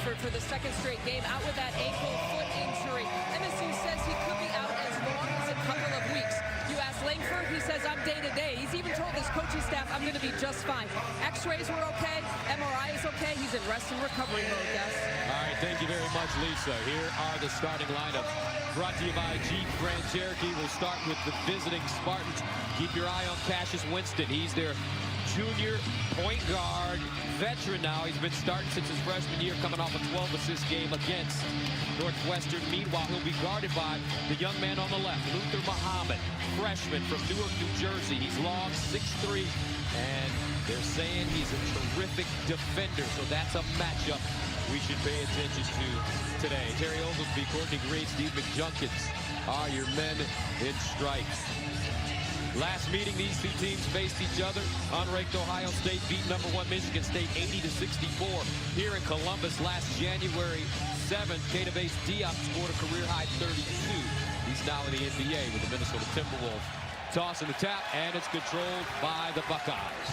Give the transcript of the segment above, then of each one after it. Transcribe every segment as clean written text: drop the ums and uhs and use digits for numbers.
Langford for the second straight game, out with that ankle foot injury. MSU says he could be out as long as a couple of weeks. You ask Langford, he says, I'm day-to-day. He's even told his coaching staff, I'm going to be just fine. X-rays were okay. MRI is okay. He's in rest and recovery mode, Gus. All right, thank you very much, Lisa. Here are the starting lineup. Brought to you by Jeep Grand Cherokee. We'll start with the visiting Spartans. Keep your eye on Cassius Winston. He's their junior point guard veteran now. He's been starting since his freshman year, coming off a 12-assist game against Northwestern. Meanwhile, he'll be guarded by the young man on the left, Luther Muhammad, freshman from Newark, New Jersey. He's long, 6'3", and they're saying he's a terrific defender, so that's a matchup we should pay attention to today. Terry Oglesby, Courtney Green, Steve McJunkins are your men in stripes. Last meeting, these two teams faced each other. Unranked Ohio State beat #1 Michigan State 80-64 here in Columbus last January 7th. Kata-based Diop scored a career-high 32. He's now in the NBA with the Minnesota Timberwolves. Toss in the tap, and it's controlled by the Buckeyes.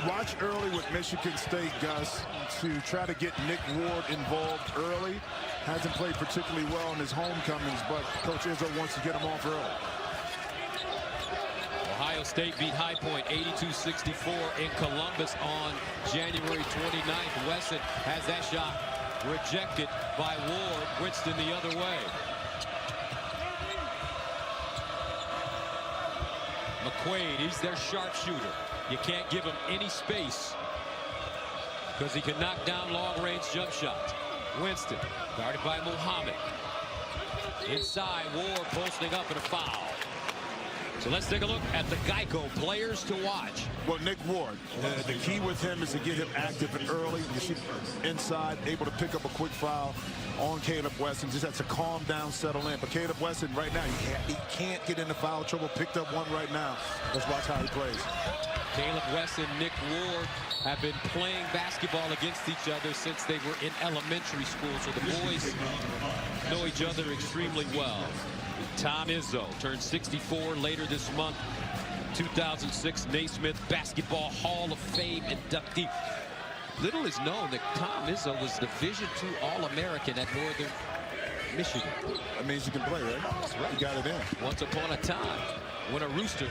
Watch early with Michigan State, Gus, to try to get Nick Ward involved early. Hasn't played particularly well in his homecomings, but Coach Izzo wants to get him off early. Ohio State beat High Point 82-64 in Columbus on January 29th. Wesson has that shot rejected by Ward. Winston the other way. McQuaid, he's their sharpshooter. You can't give him any space because he can knock down long-range jump shots. Winston, guarded by Muhammad. Inside, Ward posting up and a foul. So let's take a look at the Geico players to watch. Well, Nick Ward, the key with him is to get him active and early. You see inside, able to pick up a quick foul on Caleb Wesson. Just has to calm down, settle in. But Caleb Wesson right now, he can't get into foul trouble. Picked up one right now. Let's watch how he plays. Caleb Wesson, Nick Ward have been playing basketball against each other since they were in elementary school. So the boys know each other extremely well. Tom Izzo turned 64 later this month. 2006 Naismith Basketball Hall of Fame inductee. Little is known that Tom Izzo was Division II All-American at Northern Michigan. That means you can play, right? That's right. You got it in. Once upon a time, when a Rooster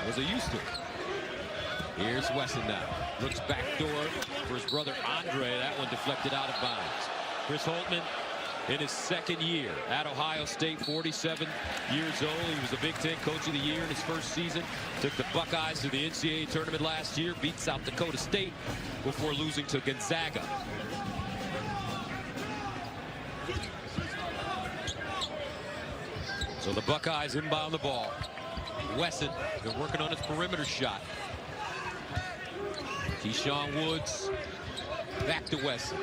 was a Houston. Here's Wesson now. Looks backdoor for his brother Andre. That one deflected out of bounds. Chris Holtman in his second year at Ohio State, 47 years old. He was the Big Ten Coach of the Year in his first season. Took the Buckeyes to the NCAA tournament last year. Beat South Dakota State before losing to Gonzaga. So the Buckeyes inbound the ball. Wesson been working on his perimeter shot. Keyshawn Woods back to Wesson.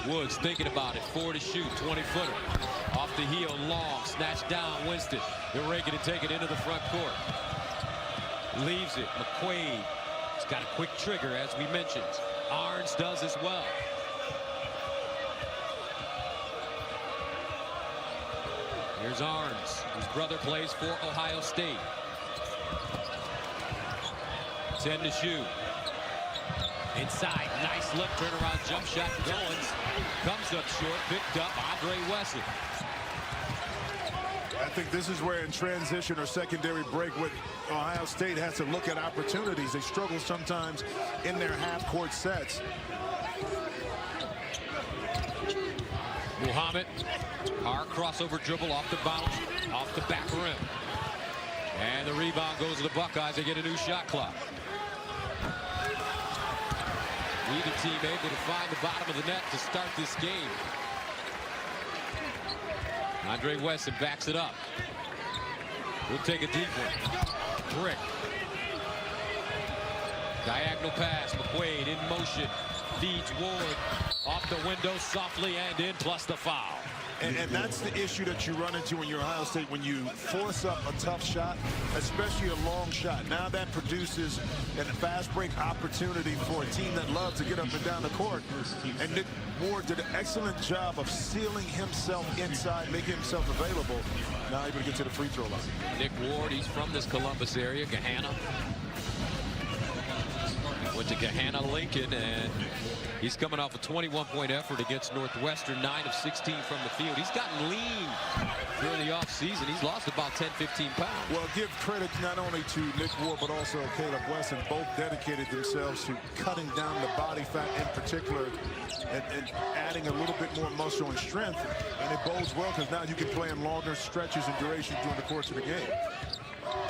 Woods thinking about it. 4 to shoot. 20-footer. Off the heel. Long. Snatched down. Winston. They're ready to take it into the front court. Leaves it. McQuaid. He's got a quick trigger, as we mentioned. Arns does as well. Here's Arns, whose brother plays for Ohio State. 10 to shoot. Inside, nice look, turnaround jump shot. Goins comes up short, picked up Andre Wesson. I think this is where in transition or secondary break with Ohio State has to look at opportunities. They struggle sometimes in their half-court sets. Muhammad, our crossover dribble off the bounce, off the back rim. And the rebound goes to the Buckeyes. They get a new shot clock. Neither team able to find the bottom of the net to start this game. Andre Wesson backs it up. We'll take a deep one. Brick. Diagonal pass. McQuaid in motion. Feeds Ward. Off the window softly and in, plus the foul. And that's the issue that you run into when you're Ohio State, when you force up a tough shot, especially a long shot. Now that produces a fast break opportunity for a team that loves to get up and down the court. And Nick Ward did an excellent job of sealing himself inside, making himself available. Now able to get to the free throw line. Nick Ward, he's from this Columbus area, Gahanna. Went to Gahanna Lincoln and He's coming off a 21-point effort against Northwestern, 9 of 16 from the field. He's gotten lean during the offseason. He's lost about 10, 15 pounds. Well, give credit not only to Nick Ward, but also Caleb Wesson. Both dedicated themselves to cutting down the body fat in particular and adding a little bit more muscle and strength. And it bodes well because now you can play in longer stretches and durations during the course of the game.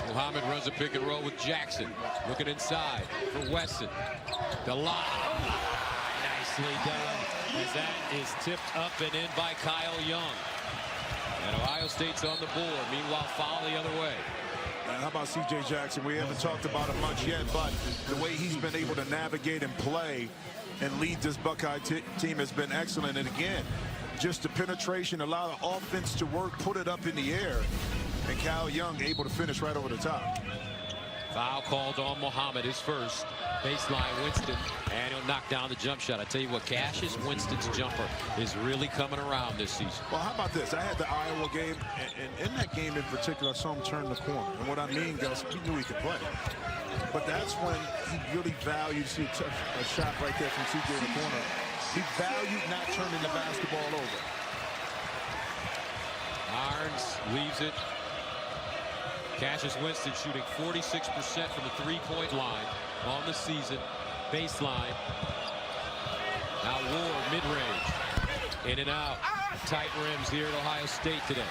Muhammad runs a pick and roll with Jackson. Looking inside for Wesson. The lob. Nicely done. As that is tipped up and in by Kyle Young. And Ohio State's on the board. Meanwhile, foul the other way. And how about C.J. Jackson? We haven't talked about him much yet, but the way he's been able to navigate and play and lead this Buckeye team has been excellent. And again, just the penetration, allow the offense to work, put it up in the air. And Kyle Young able to finish right over the top. Foul called on Muhammad, his first. Baseline Winston, and he'll knock down the jump shot. I tell you what, Cassius Winston's jumper is really coming around this season. Well, how about this? I had the Iowa game, and in that game in particular, I saw him turn the corner. And what I mean, Gus, he knew he could play. But that's when he really valued, see a shot right there from CJ in the corner. He valued not turning the basketball over. Arns leaves it. Cassius Winston shooting 46% from the three-point line on the season. Baseline. Now Ward, mid-range. In and out. Tight rims here at Ohio State today.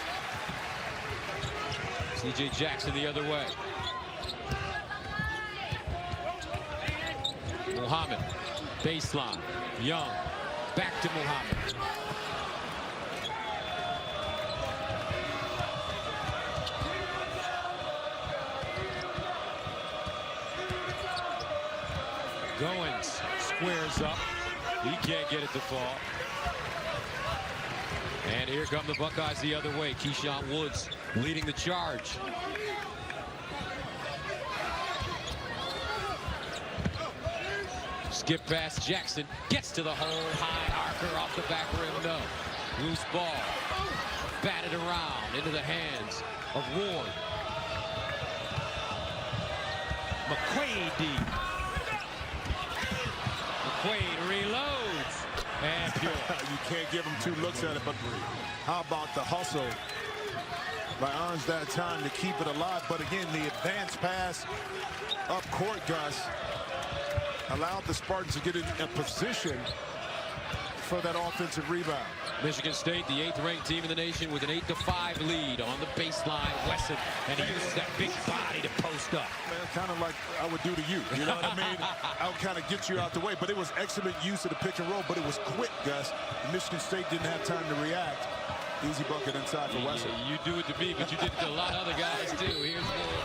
C.J. Jackson the other way. Muhammad. Baseline. Young. Back to Muhammad. Goins squares up. He can't get it to fall. And here come the Buckeyes the other way. Keyshawn Woods leading the charge. Skip past Jackson. Gets to the hole. High archer off the back rim. No. Loose ball. Batted around into the hands of Ward. McQuaid. McQuaid reloads. And pure. You can't give him two looks at it, but how about the hustle by Arns that time to keep it alive? But again, the advanced pass up court, Gus, allowed the Spartans to get in a position for that offensive rebound. Michigan State, the 8th ranked team in the nation, with an 8-5 lead on the baseline. Wesson, and he uses that big body to post up. Man, kind of like I would do to you. You know what I mean? I would kind of get you out the way, but it was excellent use of the pick and roll, but it was quick, Gus. Michigan State didn't have time to react. Easy bucket inside for Wesson. You do it to me, but you did it to a lot of other guys, too. Here's more.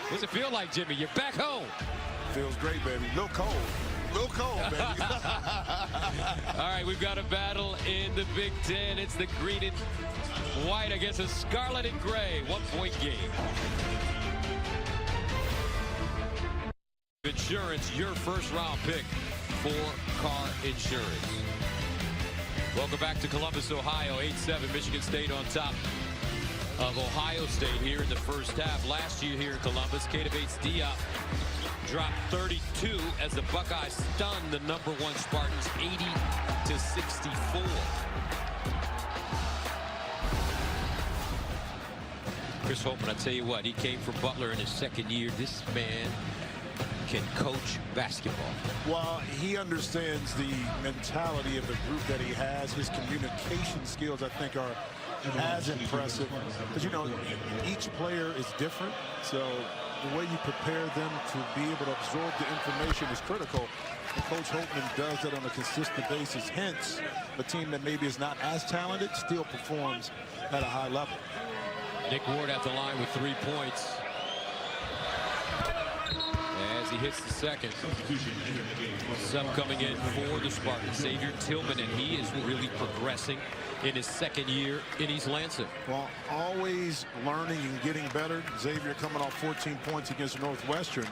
What's it feel like, Jimmy? You're back home. Feels great, baby. A little cold. A little cold, baby. All right, we've got a battle in the Big Ten. It's the green and white against the scarlet and gray. 1-point game. Insurance, your first round pick for car insurance. Welcome back to Columbus, Ohio. 8-7, Michigan State on top of Ohio State here in the first half. Last year here in Columbus, Keita Bates-Diop dropped 32 as the Buckeyes stunned the #1 Spartans 80-64. Chris Holtman, I tell you what, he came from Butler in his second year. This man can coach basketball. Well, he understands the mentality of the group that he has. His communication skills, I think, are as impressive. Because, you know, each player is different. So the way you prepare them to be able to absorb the information is critical. And Coach Holtman does that on a consistent basis. Hence, a team that maybe is not as talented still performs at a high level. Nick Ward at the line with 3 points. As he hits the second. Sub coming in for the Spartans, Xavier Tillman, and he is really progressing in his second year in East Lansing. Well, always learning and getting better. Xavier coming off 14 points against Northwestern.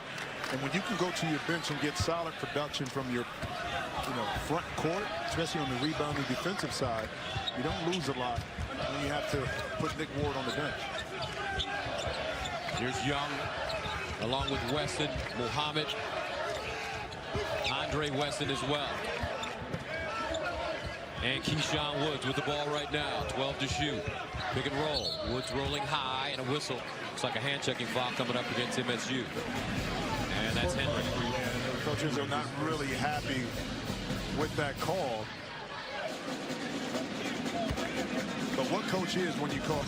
And when you can go to your bench and get solid production from your front court, especially on the rebounding defensive side, you don't lose a lot when you have to put Nick Ward on the bench. Here's Young along with Wesson, Muhammad. Andre Wesson as well. And Keyshawn Woods with the ball right now. 12 to shoot. Pick and roll. Woods rolling high and a whistle. Looks like a hand-checking foul coming up against MSU. And that's Henry. The coaches are not really happy with that call. But what coach is when you call?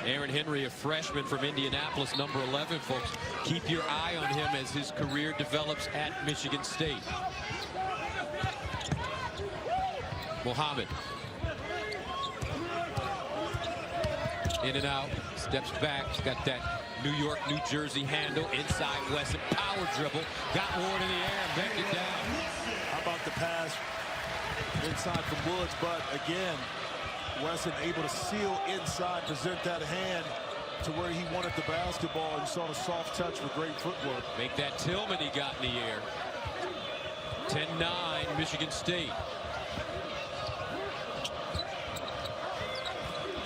Aaron Henry, a freshman from Indianapolis, number 11, folks. Keep your eye on him as his career develops at Michigan State. Muhammad. In and out, steps back, got that New York, New Jersey handle, inside Wesson, power dribble, got Ward in the air and backed it down. How about the pass inside from Woods, but again, Wesson able to seal inside, present that hand to where he wanted the basketball, and saw the soft touch with great footwork. Make that Tillman he got in the air. 10-9 Michigan State.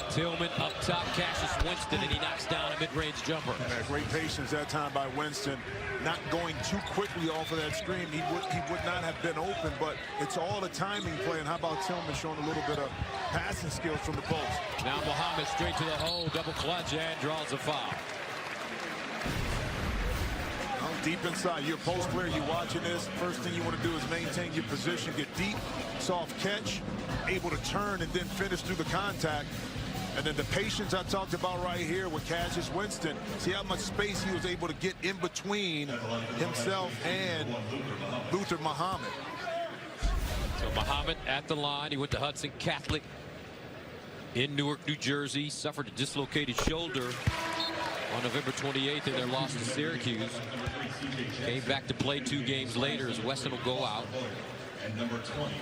Tillman up top, Cassius Winston, and he knocks down a mid-range jumper. Great patience that time by Winston, not going too quickly off of that screen. He would not have been open, but it's all a timing play. And how about Tillman showing a little bit of passing skills from the post? Now Muhammad straight to the hole, double clutch, and draws a foul. Deep inside, you're a post player, you're watching this. First thing you want to do is maintain your position, get deep, soft catch, able to turn and then finish through the contact. And then the patience I talked about right here with Cassius Winston. See how much space he was able to get in between himself and Luther Muhammad. So Muhammad at the line. He went to Hudson Catholic in Newark, New Jersey. Suffered a dislocated shoulder on November 28th in their loss to Syracuse. Came back to play 2 games later as Wesson will go out. And number 20,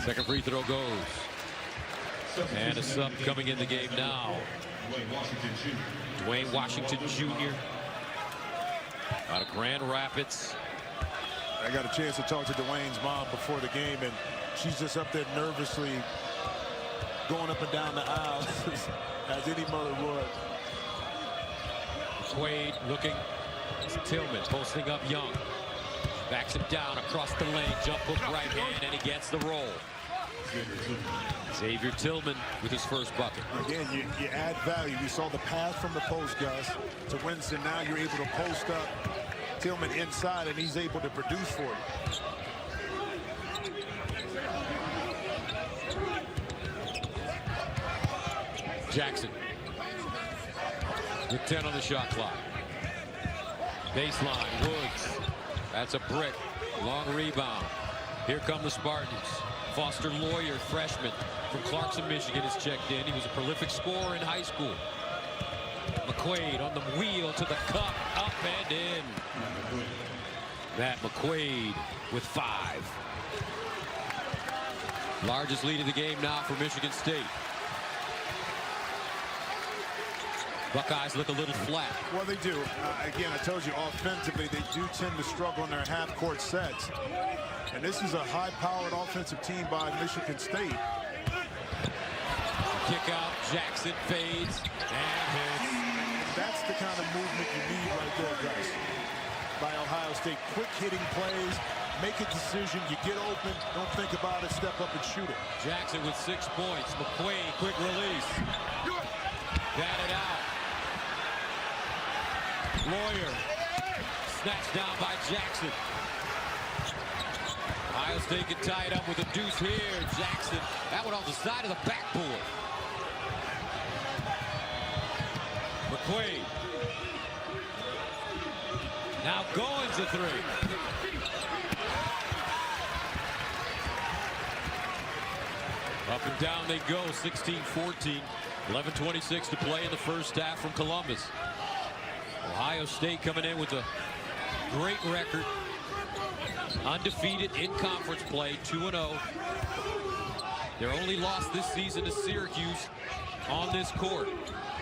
Second free throw goes. And a sub coming in the game now. Dwayne Washington Jr. out of Grand Rapids. I got a chance to talk to Dwayne's mom before the game, and she's just up there nervously going up and down the aisle as any mother would. Quaid looking. Tillman posting up Young. Backs him down across the lane. Jump hook right hand, and he gets the roll. Xavier Tillman with his first bucket. Again, you add value. We saw the pass from the post, Gus, to Winston. Now you're able to post up Tillman inside, and he's able to produce for you. Jackson with 10 on the shot clock. Baseline, Woods. That's a brick. Long rebound. Here come the Spartans. Foster Lawyer, freshman from Clarkson, Michigan, has checked in. He was a prolific scorer in high school. McQuaid on the wheel to the cup, up and in. Matt McQuaid with 5. Largest lead of the game now for Michigan State. Buckeyes look a little flat. Well, they do. Again, I told you, offensively, they do tend to struggle in their half-court sets. And this is a high-powered offensive team by Michigan State. Kick out, Jackson fades, and hits. That's the kind of movement you need right there, guys, by Ohio State. Quick hitting plays, make a decision, you get open, don't think about it, step up and shoot it. Jackson with 6 points. McQuaid, quick release. Batted out. Lawyer snatched down by Jackson. Ohio State can tie it up with a deuce here. Jackson, that one off the side of the backboard. McQuaid. Now Goins a 3. Up and down they go, 16-14. 11:26 to play in the first half from Columbus. Ohio State coming in with a great record. Undefeated in conference play, 2-0. Their only loss this season to Syracuse on this court.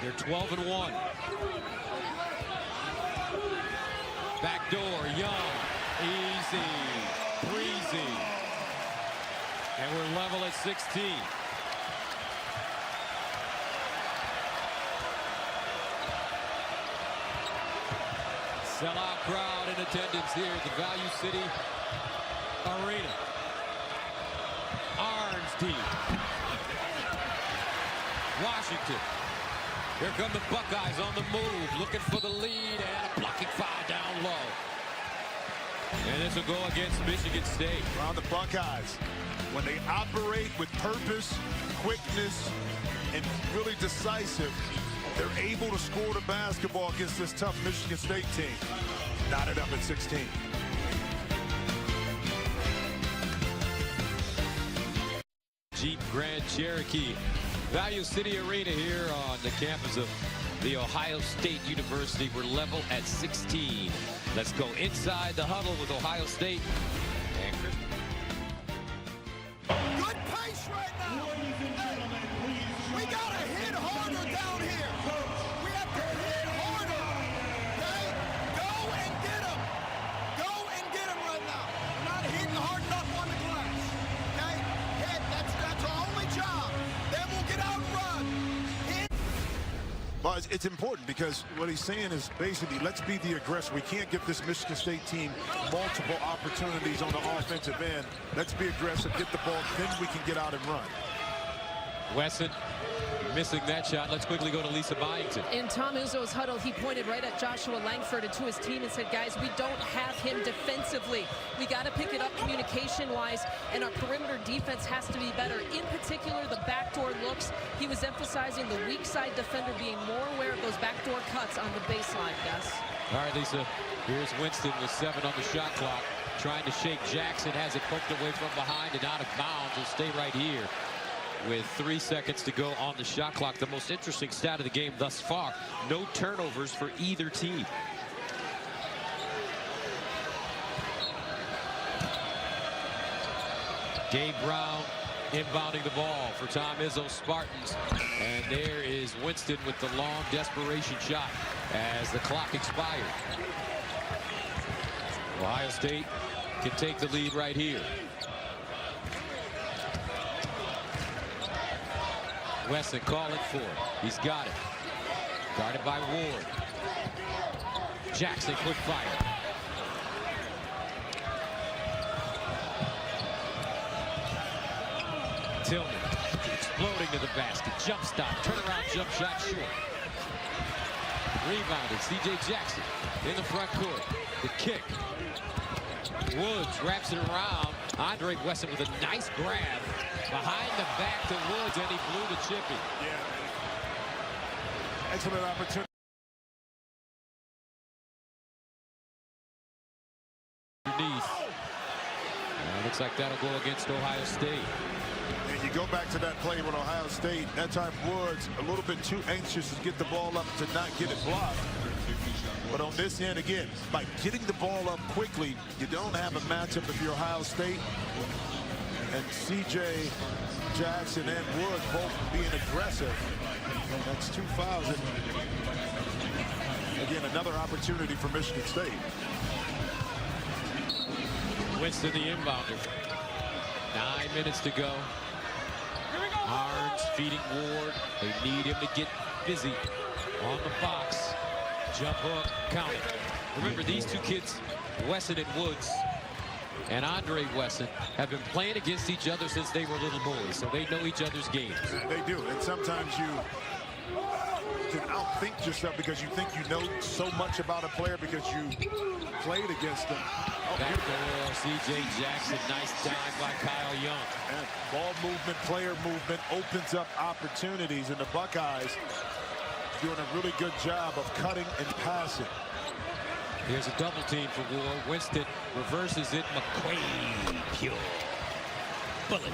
They're 12-1. Back door, Young, easy, breezy. 16. Sellout crowd in attendance here at the Value City Arena. Orange team. Washington. Here come the Buckeyes on the move, looking for the lead, and a blocking foul down low. And this will go against Michigan State. Around the Buckeyes, when they operate with purpose, quickness, and really decisive, they're able to score the basketball against this tough Michigan State team. Knotted up at 16. Jeep Grand Cherokee. Value City Arena here on the campus of the Ohio State University. We're level at 16. Let's go inside the huddle with Ohio State. And Chris. Good pace right now. Hey, we got to hit harder down here. We have to hit harder. Okay? Go and get them. Go and get them right now. We're not hitting hard enough on the glass. Okay? Hit. That's our only job. Then we'll get out and run. Hit. Well, it's important because what he's saying is basically, let's be the aggressor. We can't give this Michigan State team multiple opportunities on the offensive end. Let's be aggressive, get the ball, then we can get out and run. Wesson missing that shot. Let's quickly go to Lisa Byington. In Tom Izzo's huddle, he pointed right at Joshua Langford and to his team and said, guys, we don't have him defensively. We got to pick it up communication-wise, and our perimeter defense has to be better. In particular, the backdoor looks. He was emphasizing the weak side defender being more aware of those backdoor cuts on the baseline, Gus. All right, Lisa, here's Winston with 7 on the shot clock. Trying to shake Jackson, has it poked away from behind and out of bounds. Will stay right here with 3 seconds to go on the shot clock. The most interesting stat of the game thus far, no turnovers for either team. Gabe Brown inbounding the ball for Tom Izzo's Spartans. And there is Winston with the long desperation shot as the clock expired. Ohio State can take the lead right here. Wesson calling for it. He's got it. Guarded by Ward. Jackson, quick fire. Tillman exploding to the basket. Jump stop. Turnaround jump shot short. Rebounded. C.J. Jackson in the front court. The kick. Woods wraps it around. Andre Wesson with a nice grab. Behind the back to Woods, and he blew the chippy. Yeah. Excellent opportunity. Looks like that'll go against Ohio State. And you go back to that play with Ohio State. That time Woods a little bit too anxious to get the ball up to not get it blocked. But on this end, again, by getting the ball up quickly, you don't have a matchup if you're Ohio State. And C.J. Jackson and Woods both being aggressive. And that's 2 fouls. And again, another opportunity for Michigan State. Winston, the inbounder. 9 minutes to go. Harns feeding Ward. They need him to get busy on the box. Jump hook, count it. Remember, these two kids, Wesson and Woods, and Andre Wesson, have been playing against each other since they were little boys, so they know each other's games. They do, and sometimes you can outthink yourself because you think you know so much about a player because you played against them. Back door, C.J. Jackson, nice dive by Kyle Young. And ball movement, player movement opens up opportunities, and the Buckeyes doing a really good job of cutting and passing. Here's a double team for Ward. Winston reverses it. McQuaid, pure bullet.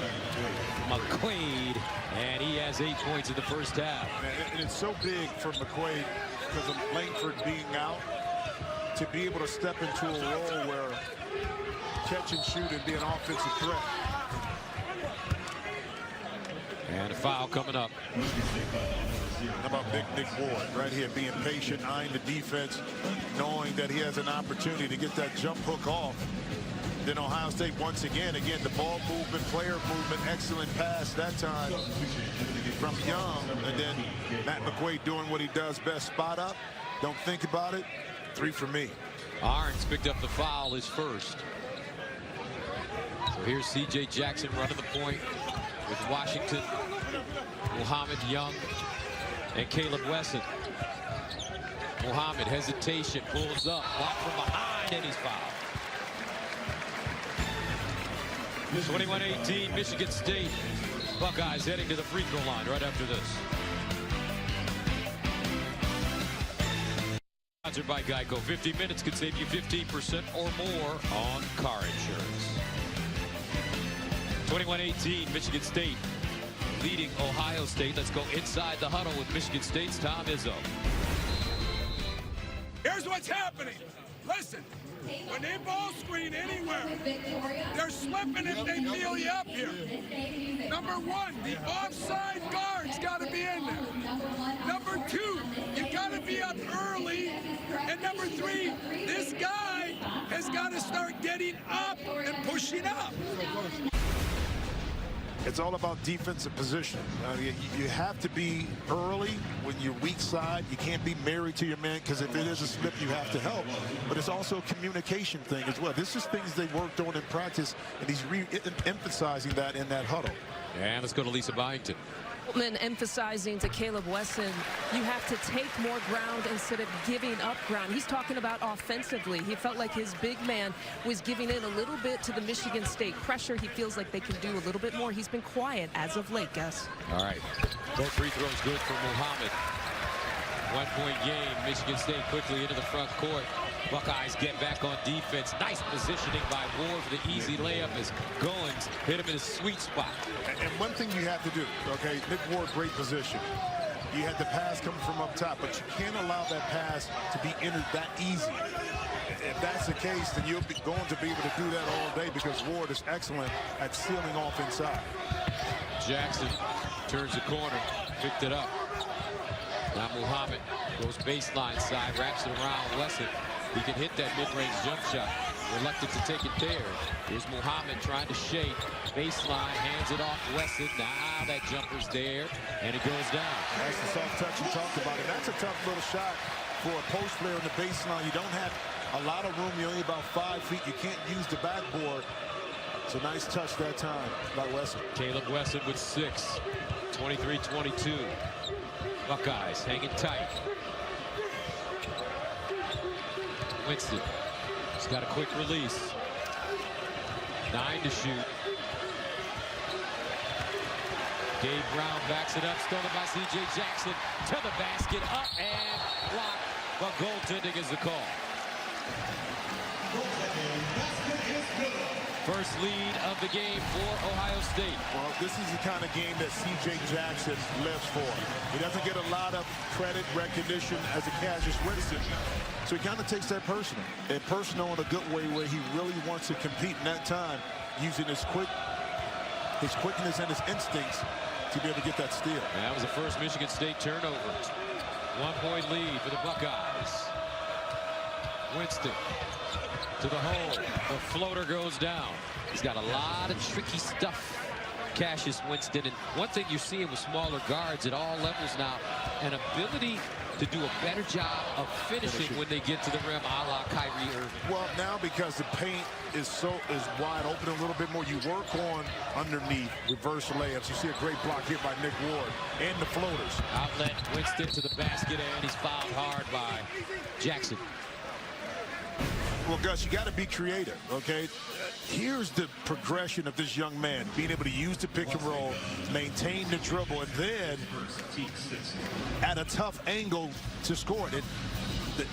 McQuaid, and he has 8 points in the first half. And it's so big for McQuaid because of Langford being out to be able to step into a role where catch and shoot and be an offensive threat. And a foul coming up. How about Big Nick Ward right here being patient, eyeing the defense, knowing that he has an opportunity to get that jump hook off. Then Ohio State once again, the ball movement, player movement, excellent pass that time from Young. And then Matt McQuaid doing what he does best, spot up. Don't think about it. 3 for me. Arns picked up the foul, his first. So here's C.J. Jackson running the point with Washington, Muhammad, Young, and Caleb Wesson. Muhammad, hesitation, pulls up, blocked from behind, and he's fouled. 21-18, Michigan State. Buckeyes heading to the free throw line right after this. Sponsored by Geico. 50 minutes could save you 15% or more on car insurance. 21-18, Michigan State leading Ohio State. Let's go inside the huddle with Michigan State's Tom Izzo. Here's what's happening. Listen, when they ball screen anywhere, they're slipping if they feel you up here. Number 1, the offside guard's got to be in there. Number 2, you got to be up early. And number 3, this guy has got to start getting up and pushing up. It's all about defensive position. You have to be early when you're weak side. You can't be married to your man, because if it is a slip, you have to help. But it's also a communication thing as well. This is things they worked on in practice, and he's emphasizing that in that huddle. And let's go to Lisa Byington. And emphasizing to Caleb Wesson, you have to take more ground instead of giving up ground. He's talking about offensively. He felt like his big man was giving in a little bit to the Michigan State pressure. He feels like they can do a little bit more. He's been quiet as of late, Gus. All right. Both free throws good for Muhammad. 1-point game. Michigan State quickly into the front court. Buckeyes get back on defense. Nice positioning by Ward for the easy layup as Goins hit him in his sweet spot. And one thing you have to do, okay, Nick Ward, great position. You had the pass coming from up top, but you can't allow that pass to be entered that easy. If that's the case, then you'll be going to be able to do that all day, because Ward is excellent at sealing off inside. Jackson turns the corner, picked it up. Now Muhammad goes baseline side, wraps it around Wesson. He can hit that mid-range jump shot. Reluctant to take it there. Here's Muhammad trying to shake. Baseline, hands it off Wesson. Now that jumper's there, and it goes down. That's the soft touch you talked about. And that's a tough little shot for a post player in the baseline. You don't have a lot of room. You're only about 5 feet. You can't use the backboard. It's a nice touch that time by Wesson. Caleb Wesson with 6. 23-22. Buckeyes hanging tight. Winston. He's got a quick release. 9 to shoot. Gabe Brown backs it up, stolen by C.J. Jackson to the basket, up and blocked. But goaltending is the call. First lead of the game for Ohio State. Well, this is the kind of game that C.J. Jackson lives for. He doesn't get a lot of credit, recognition as a Cassius Winston. So he kind of takes that personal. And personal in a good way, where he really wants to compete in that time, using his quickness and his instincts to be able to get that steal. And that was the first Michigan State turnover. 1-point lead for the Buckeyes. Winston to the hole. The floater goes down. He's got a lot of tricky stuff, Cassius Winston. And one thing you're seeing with smaller guards at all levels now, an ability to do a better job of finishing when they get to the rim, a la Kyrie Irving. Well, now because the paint is wide open a little bit more, you work on underneath reverse layups. You see a great block here by Nick Ward and the floaters. Outlet, Winston to the basket, and he's fouled hard by Jackson. Well, Gus, you got to be creative, okay? Here's the progression of this young man, being able to use the pick and roll, maintain the dribble, and then at a tough angle to score it. The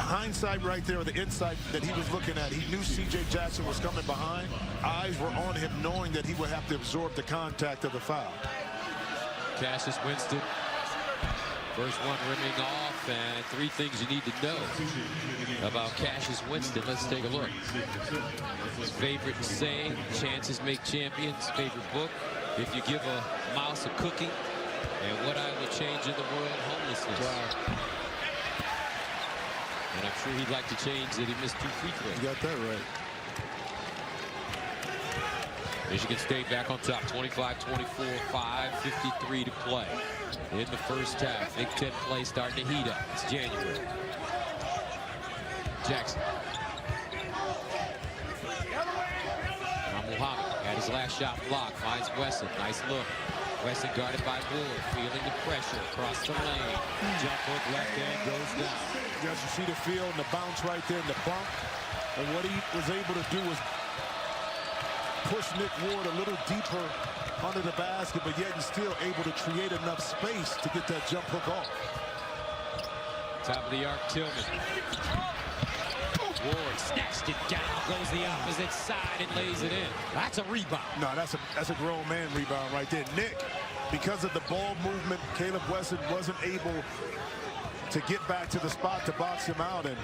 hindsight right there, the insight that he was looking at, he knew C.J. Jackson was coming behind. Eyes were on him, knowing that he would have to absorb the contact of the foul. Cassius Winston, first one rimming off, and 3 things you need to know about Cassius Winston. Let's take a look. His favorite saying, chances make champions. Favorite book, if you give a mouse a cookie. And what I will change in the world, homelessness. Wow. And I'm sure he'd like to change that he missed 2 free throws. You got that right. Michigan State back on top, 25-24, 5:53 to play in the first half. Big Ten play starting to heat up. It's January. Jackson. Now Muhammad had his last shot blocked. Finds Wesson. Nice look. Wesson guarded by Ward. Feeling the pressure across the lane. Jump hook left hand goes down. Yes, you see the feel and the bounce right there in the bump. And what he was able to do was push Nick Ward a little deeper under the basket, but yet he's still able to create enough space to get that jump hook off. Top of the arc, Tillman. Ward snatched it down, goes the opposite side and lays it in. That's a rebound. No, that's a grown man rebound right there. Nick, because of the ball movement, Caleb Wesson wasn't able to get back to the spot to box him out, and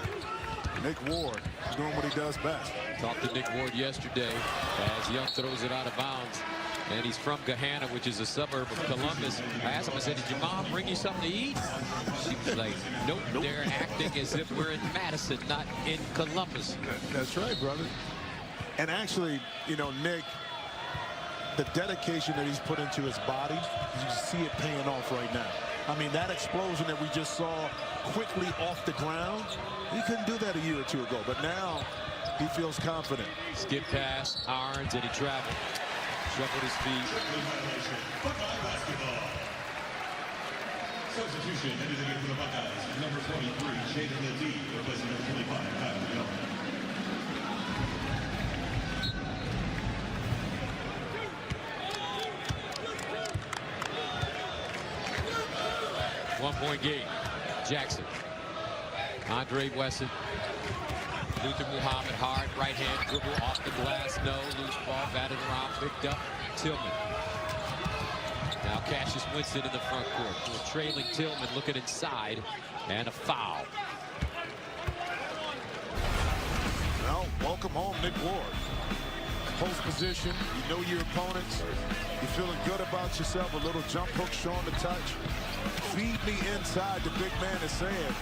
Nick Ward is doing what he does best. Talked to Nick Ward yesterday as Young throws it out of bounds. And he's from Gahanna, which is a suburb of Columbus. I asked him, I said, did your mom bring you something to eat? She was like, nope, they're acting as if we're in Madison, not in Columbus. That's right, brother. And actually, you know, Nick, the dedication that he's put into his body, you see it paying off right now. I mean, that explosion that we just saw quickly off the ground, he couldn't do that a year or two ago, but now he feels confident. Skip pass, Arns, and he traveled. Shuffled his feet. Substitution ended again for the Buckeyes. Number 23, Shaden Ladee, replacing number 25, Kyle Young. One-point game. Jackson. Andre Wesson. Luther Muhammad, hard right hand dribble off the glass, no, loose ball, batted around, picked up, Tillman. Now Cassius Winston in the front court. A trailing Tillman looking inside, and a foul. Well, welcome home, Nick Ward. Post position, you know your opponents. You're feeling good about yourself. A little jump hook showing the touch. Feed me inside, the big man is saying.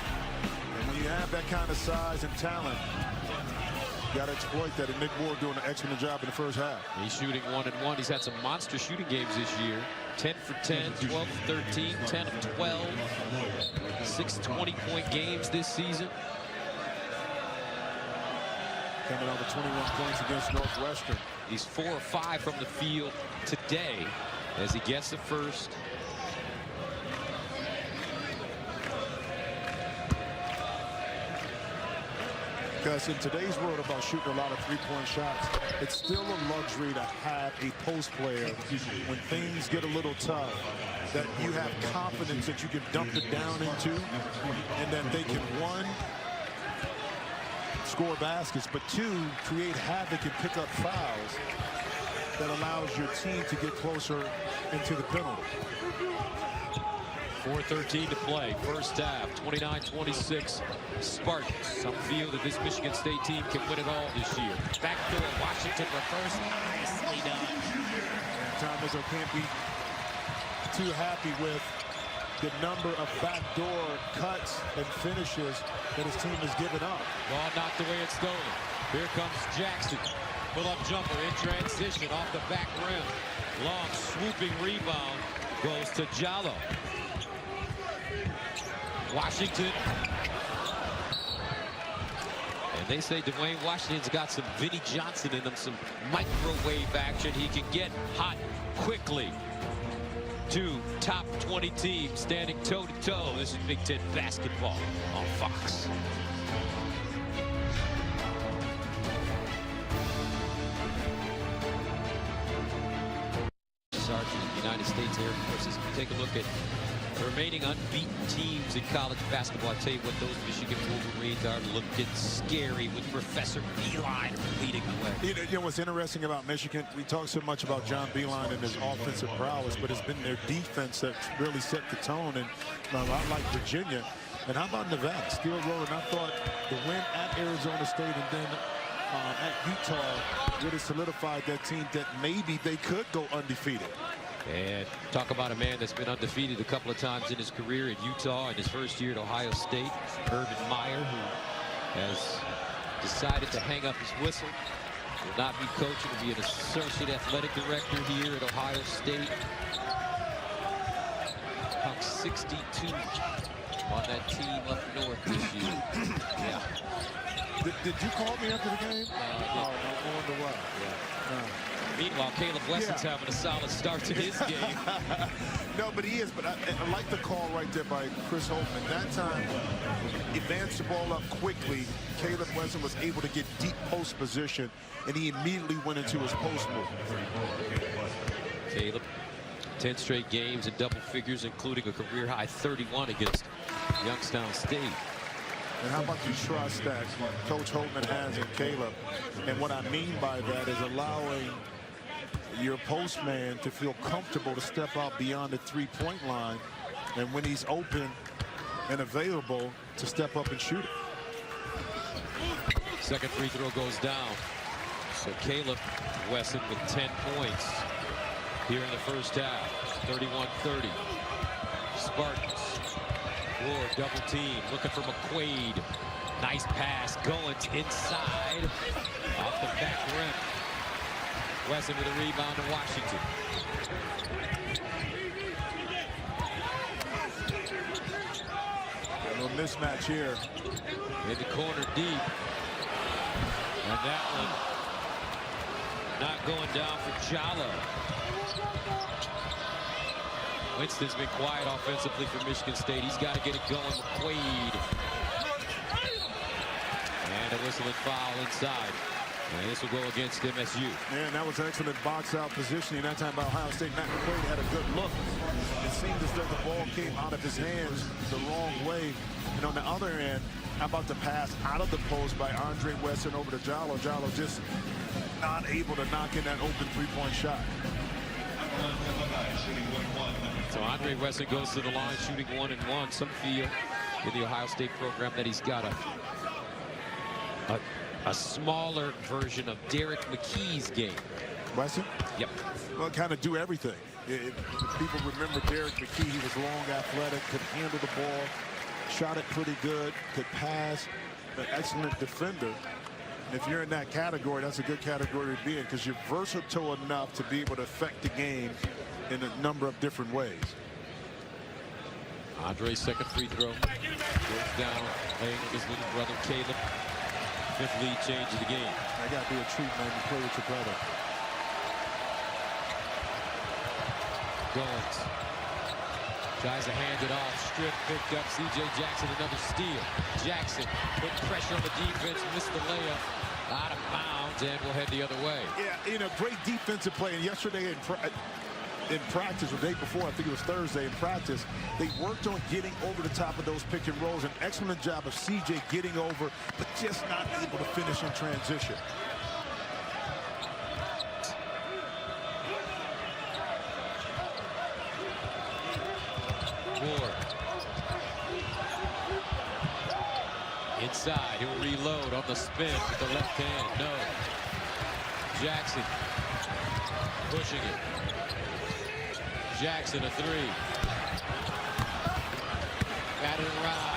And when you have that kind of size and talent, you got to exploit that, and Nick Ward doing an excellent job in the first half. He's shooting 1-1. He's had some monster shooting games this year. 10 for 10, 12 for 13, 10 of 12. 6 20-point games this season. Coming over 21 points against Northwestern. He's 4 or 5 from the field today as he gets the first. Because in today's world about shooting a lot of three-point shots, it's still a luxury to have a post player when things get a little tough, that you have confidence that you can dump it down into, and that they can, one, score baskets, but two, create havoc and pick up fouls that allows your team to get closer into the penalty. 4:13 to play. First half, 29-26 Spartans. Some feel that this Michigan State team can win it all this year. Backdoor, Washington reverse. Nicely done. Tom Izzo can't be too happy with the number of backdoor cuts and finishes that his team has given up. Ball knocked away and stolen. Here comes Jackson. Pull-up jumper in transition off the back rim. Long swooping rebound goes to Jallo. Washington. And they say Dwayne Washington's got some Vinnie Johnson in him, some microwave action. He can get hot quickly. 2 top 20 teams standing toe-to-toe. This is Big Ten basketball on Fox. Sergeant, United States Air Force. As we take a look at the remaining unbeaten teams in college basketball, I tell you what, those Michigan Wolverines are looking scary with Professor Beilein leading the way. You know what's interesting about Michigan? We talk so much about John Beilein and his offensive prowess, but it's been their defense that's really set the tone. And a lot like Virginia. And how about Nevada? Still rolling. I thought the win at Arizona State and then at Utah really solidified that team that maybe they could go undefeated. And talk about a man that's been undefeated a couple of times in his career at Utah in his first year at Ohio State, Urban Meyer, who has decided to hang up his whistle Will not be coaching, will be an associate athletic director here at Ohio State. About 62 on that team up north this year. Yeah. Did you call me after the game? I wonder why. Yeah. Meanwhile, Caleb Wesson's having a solid start to his game. No, but he is. But I like the call right there by Chris Holtman. That time, advanced the ball up quickly. Caleb Wesson was able to get deep post position, and he immediately went into his post move. Caleb, 10 straight games in double figures, including a career-high 31 against Youngstown State. And how about the trust that Coach Holtman has in Caleb? And what I mean by that is allowing your postman to feel comfortable to step out beyond the three-point line, and when he's open and available, to step up and shoot it. Second free throw goes down. So Caleb Wesson with 10 points here in the first half. 31-30. Spartans. Ward double team looking for McQuaid. Nice pass. Goins inside. Off the back rim. Wesson with a rebound to Washington. A little mismatch here. In the corner deep. And that one not going down for Jallo. Winston's been quiet offensively for Michigan State. He's got to get it going. McQuaid. And a whistle and foul inside. And this will go against MSU. Man, that was excellent box-out positioning. That time by Ohio State, Matt McQuaid had a good look. It seemed as though the ball came out of his hands the wrong way. And on the other end, how about the pass out of the post by Andre Wesson over to Jallo? Jallo just not able to knock in that open three-point shot. So Andre Wesson goes to the line shooting 1-and-1. Some feel in the Ohio State program that he's got a smaller version of Derek McKee's game. Wesson? Yep. Well, kind of do everything. If people remember Derek McKee, he was long, athletic, could handle the ball, shot it pretty good, could pass, an excellent defender. And if you're in that category, that's a good category to be in because you're versatile enough to be able to affect the game in a number of different ways. Andre's second free throw goes down, playing with his little brother Caleb. Fifth lead change of the game. That got to be a treat, man. You play with your brother. Goins tries to hand it off. Strip picked up. C.J. Jackson, another steal. Jackson put pressure on the defense, missed the layup. Out of bounds, and will head the other way. Yeah, great defensive play. And yesterday in practice, or the day before, I think it was Thursday in practice, they worked on getting over the top of those pick and rolls. An excellent job of C.J. getting over, but just not able to finish in transition. Ward. Inside, he'll reload on the spin with the left hand. No. Jackson pushing it. Jackson, a three. Batted around.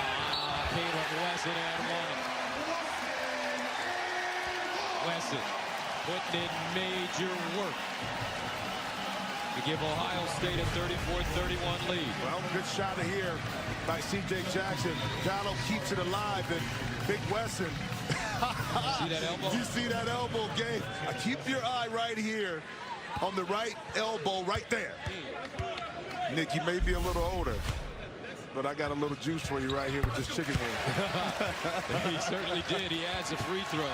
Caleb Wesson and one. Wesson putting in major work to give Ohio State a 34-31 lead. Well, good shot here by C.J. Jackson. Jallo keeps it alive, and Big Wesson. See that elbow? You see that elbow, Gabe? Keep your eye right here on the right elbow right there. Nick, you may be a little older, but I got a little juice for you right here with this chicken wing. He certainly did. He adds a free throw.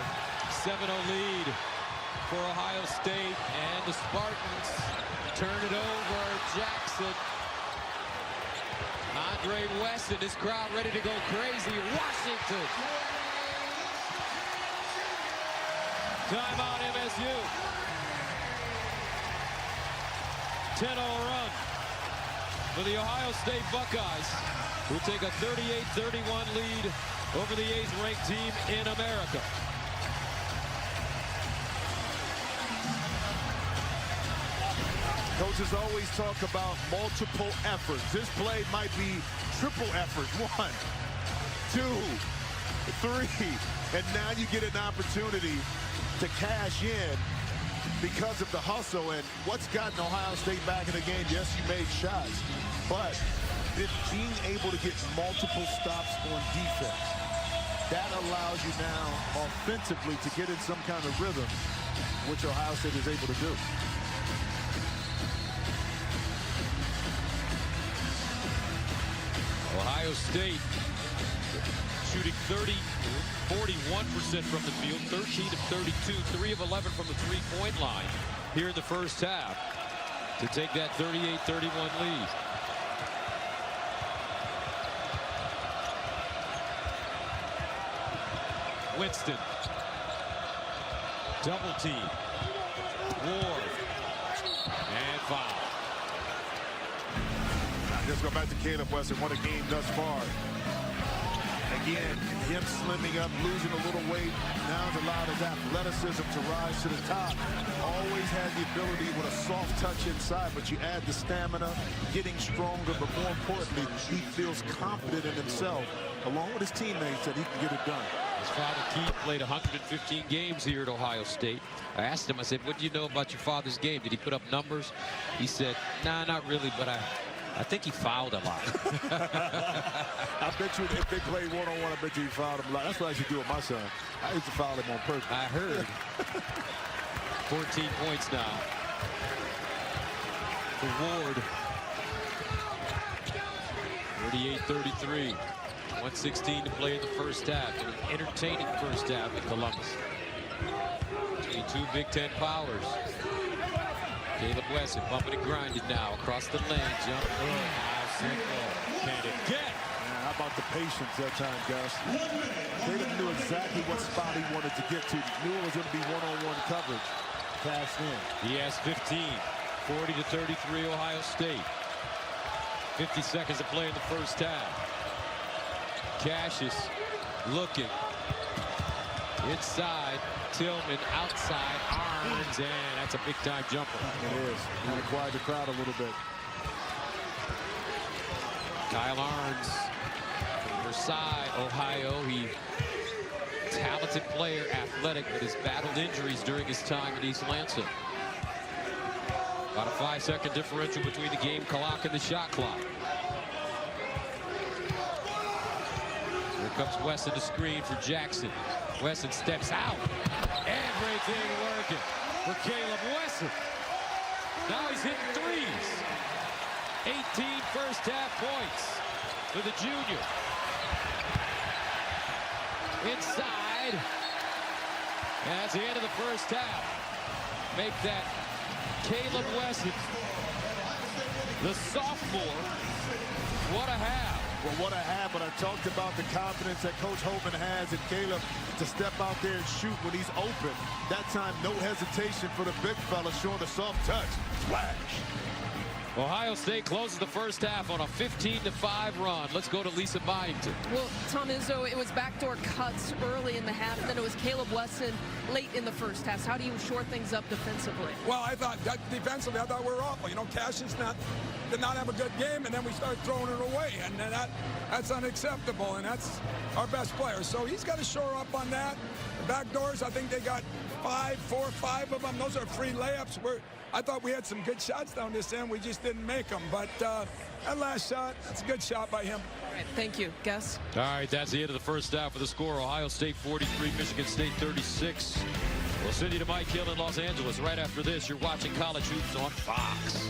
7-0 lead for Ohio State, and the Spartans turn it over. Jackson. Andre Wesson, this crowd ready to go crazy. Washington. Timeout MSU. 10-0 run for the Ohio State Buckeyes, who take a 38-31 lead over the 8th ranked team in America. Coaches always talk about multiple efforts. This play might be triple effort. 1, 2, 3. And now you get an opportunity to cash in because of the hustle. And what's gotten Ohio State back in the game, yes, you made shots, but being able to get multiple stops on defense, that allows you now offensively to get in some kind of rhythm, which Ohio State is able to do. Ohio State shooting 41% from the field, 13 of 32, 3 of 11 from the three-point line here in the first half to take that 38-31 lead. Winston, double team, Ward, and foul. Let's go back to Caleb Wesson. What a game thus far. Again, him slimming up, losing a little weight. Now has allowed his athleticism to rise to the top. Always had the ability with a soft touch inside, but you add the stamina, getting stronger, but more importantly, he feels confident in himself, along with his teammates, that he can get it done. His father, Keith, played 115 games here at Ohio State. I asked him, I said, what do you know about your father's game? Did he put up numbers? He said, nah, not really, but I think he fouled a lot. I bet you if they played one-on-one, I bet you he fouled him a lot. That's what I used to do with my son. I used to foul him on purpose. I heard. 14 points now for Ward. 38-33. 1:16 to play in the first half. An entertaining first half in Columbus. Between two Big Ten powers. Caleb Wesson bumping and grinding now across the lane. Jump. Can it get? How about the patience that time, Gus? Caleb knew exactly what spot he wanted to get to. Knew it was going to be one-on-one coverage. Passed in. He has 15. 40-33 Ohio State. 50 seconds to play in the first half. Cassius looking. Inside. Tillman outside. Arns, and that's a big-time jumper. It is. Kind of quiet the crowd a little bit. Kyle Arns, Versailles, Ohio. He talented player, athletic, but has battled injuries during his time at East Lansing. About a 5-second differential between the game clock and the shot clock. Here comes Wesson to screen for Jackson. Wesson steps out. Everything working for Caleb Wesson. Now he's hitting threes. 18 first half points for the junior. Inside. And that's the end of the first half. Make that Caleb Wesson, the sophomore. What a half. Well, what I have, but I talked about the confidence that Coach Holman has in Caleb to step out there and shoot when he's open. That time, no hesitation for the big fella, showing a soft touch. Flash. Ohio State closes the first half on a 15-5 run. Let's go to Lisa Byington. Well, Tom Izzo, it was backdoor cuts early in the half, and then it was Caleb Wesson late in the first half. So how do you shore things up defensively? Well, I thought defensively, I thought we were awful. You know, Cassius did not have a good game, and then we started throwing it away, and that's unacceptable, and that's our best player. So he's got to shore up on that. The back doors, I think they got 4 or 5 of them. Those are free layups. I thought we had some good shots down this end. We just didn't make them. But that last shot, that's a good shot by him. All right, thank you. Gus? All right, that's the end of the first half of the score. Ohio State 43, Michigan State 36. We'll send you to Mike Hill in Los Angeles. Right after this, you're watching College Hoops on Fox.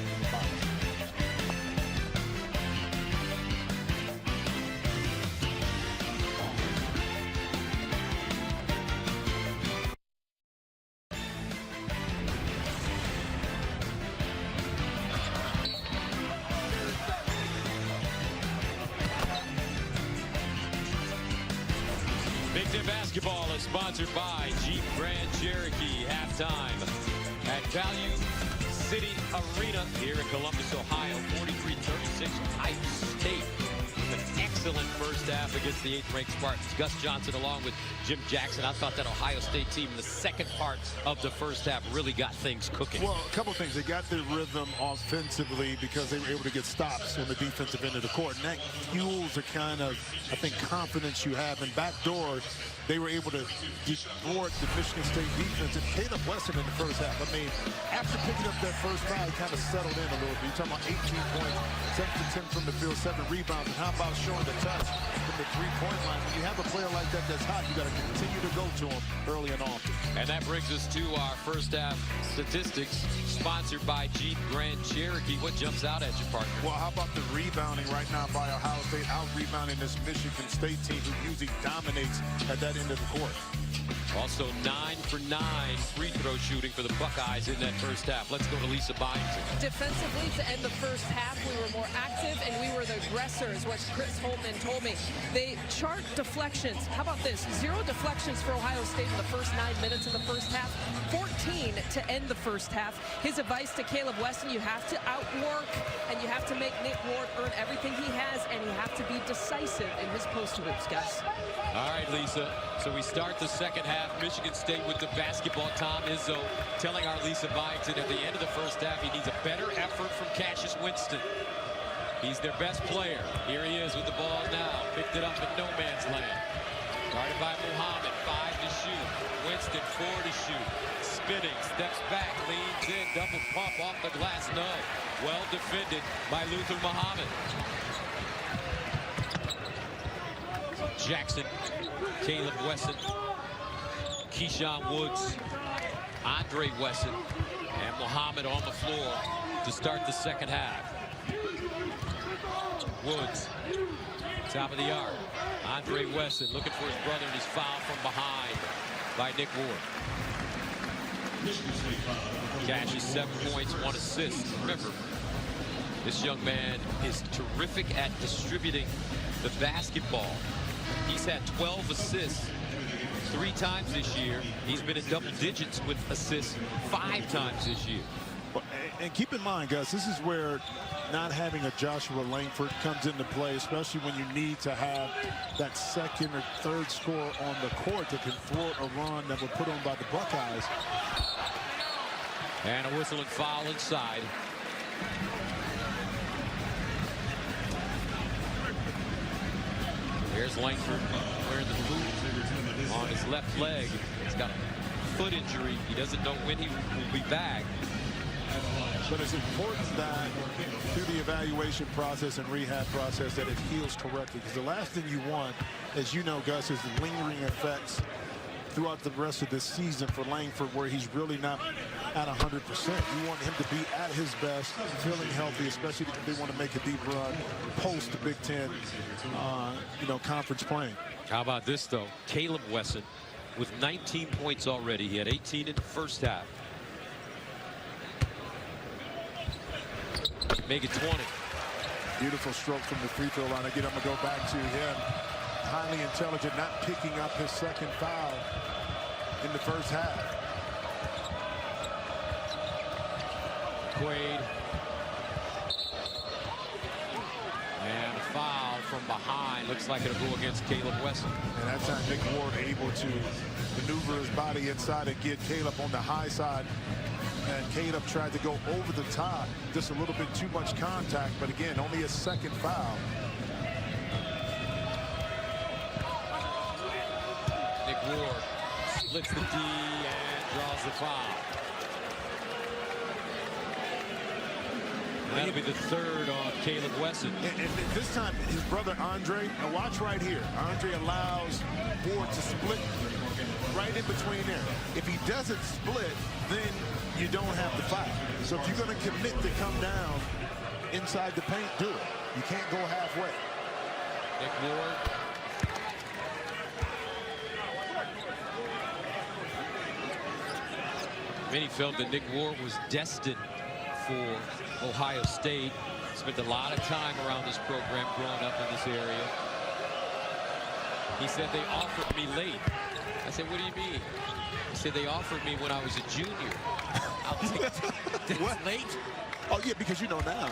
Big Ten basketball is sponsored by Jeep Grand Cherokee. Halftime at Value City Arena here in Columbus, Ohio. 43-36 Ohio State with an excellent first half. half against the 8th-ranked Spartans. Gus Johnson along with Jim Jackson. I thought that Ohio State team in the second part of the first half really got things cooking. Well, a couple things. They got their rhythm offensively because they were able to get stops on the defensive end of the court. And that fuels the kind of, I think, confidence you have. And backdoor, they were able to thwart the Michigan State defense. And Caleb Wesson in the first half, I mean, after picking up that first foul, he kind of settled in a little bit. You're talking about 18 points, 7 for 10 from the field, 7 rebounds. And how about showing the touch from the three-point line? When you have a player like that that's hot, you got to continue to go to him early and often. And that brings us to our first half statistics, sponsored by Jeep Grand Cherokee. What jumps out at you, partner? Well, how about the rebounding right now by Ohio State, out-rebounding this Michigan State team who usually dominates at that end of the court. Also 9 for 9 free throw shooting for the Buckeyes in that first half. Let's go to Lisa Byington. Defensively, to end the first half, we were more active and we were the aggressors, what Chris Holtman told me. They chart deflections. How about this? 0 deflections for Ohio State in the first 9 minutes of the first half, 14 to end the first half. His advice to Caleb Wesson, you have to outwork and you have to make Nick Ward earn everything he has, and you have to be decisive in his post hoops, guys. All right, Lisa. So we start the second half. Michigan State with the basketball. Tom Izzo telling our Lisa Byington at the end of the first half he needs a better effort from Cassius Winston. He's their best player. Here he is with the ball now. Picked it up in no man's land. Guarded by Muhammad. 5 to shoot. Winston 4 to shoot. Spinning, steps back, leans in, double pump off the glass. No. Well defended by Luther Muhammad. Jackson, Caleb Wesson, Keyshawn Woods, Andre Wesson, and Muhammad on the floor to start the second half. Woods, top of the arc. Andre Wesson looking for his brother, and he's fouled from behind by Nick Ward. Cassius 7 points, 1 assist. Remember, this young man is terrific at distributing the basketball. He's had 12 assists 3 times this year. He's been in double digits with assists 5 times this year. And keep in mind, guys, this is where not having a Joshua Langford comes into play, especially when you need to have that second or third scorer on the court that can thwart a run that was put on by the Buckeyes. And a whistle and foul inside. Here's Langford wearing the boot on his left leg. He's got a foot injury. He doesn't know when he will be back. But it's important that through the evaluation process and rehab process that it heals correctly. Because the last thing you want, as you know, Gus, is the lingering effects throughout the rest of this season for Langford where he's really not at 100%. You want him to be at his best, feeling healthy, especially if they want to make a deep run post the Big Ten, conference playing. How about this, though? Caleb Wesson with 19 points already. He had 18 in the first half. Make it 20. Beautiful stroke from the free throw line. Again, I'm going to go back to him. Highly intelligent, not picking up his second foul in the first half. Quaid. And a foul from behind. Looks like it'll go against Caleb Wesson. And that time Nick Ward able to maneuver his body inside and get Caleb on the high side. And Caleb tried to go over the top. Just a little bit too much contact. But again, only a second foul. Nick Ward splits the D and draws the foul. That'll be the third on Caleb Wesson. And this time, his brother Andre, and watch right here. Andre allows Ward to split right in between there. If he doesn't split, then you don't have the foul. So if you're going to commit to come down inside the paint, do it. You can't go halfway. Nick Ward. Many felt that Nick Ward was destined for Ohio State. Spent a lot of time around this program growing up in this area. He said they offered me late. I said, what do you mean? He said they offered me when I was a junior. I'll take that. What? Late? Oh, yeah, because you know now.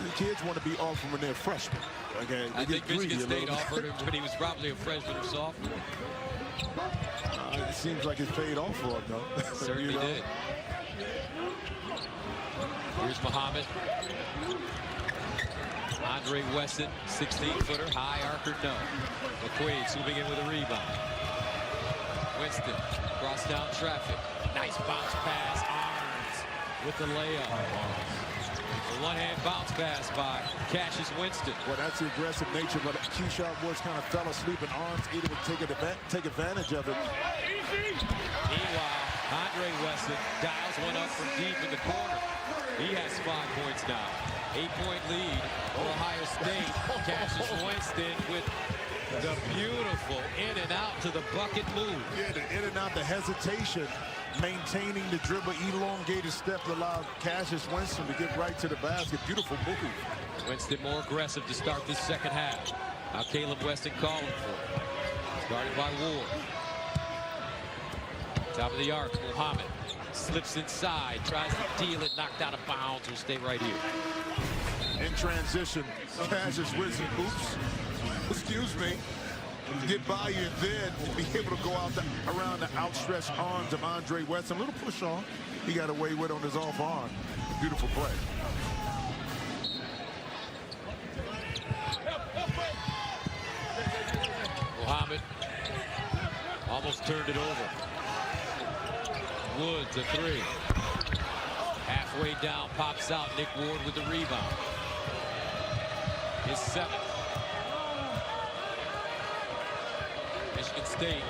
The kids want to be offered when they're freshmen. Okay, I think Michigan State offered him when he was probably a freshman or sophomore. It seems like it paid off for him, though. Certainly did. Here's Muhammad. Andre Wesson, 16-footer, high archer, no. McQuaid swooping in with a rebound. Winston, cross down traffic. Nice bounce pass, Arns with the layup. A one-hand bounce pass by Cassius Winston. Well, that's the aggressive nature, but Keyshawn Woods kind of fell asleep, and Arns either would take advantage of it. Meanwhile, Andre Wesson dials one up from deep in the corner. He has 5 points now. 8-point lead for Ohio State. Cassius Winston with the beautiful in and out to the bucket move. Yeah, the in and out, the hesitation, maintaining the dribble, elongated step allowed Cassius Winston to get right to the basket. Beautiful move. Winston more aggressive to start this second half. Now Caleb Weston calling for it. Started by Ward. Top of the arc, Muhammad slips inside, tries to deal it, knocked out of bounds, will stay right here. In transition, Cassius Winston, oops, excuse me, get by you and then be able to go out around the outstretched arms of Andre Weston. A little push on. He got away with on his off arm. Beautiful play. Muhammad almost turned it over. Woods, a three. Halfway down, pops out. Nick Ward with the rebound. His 7th. Michigan State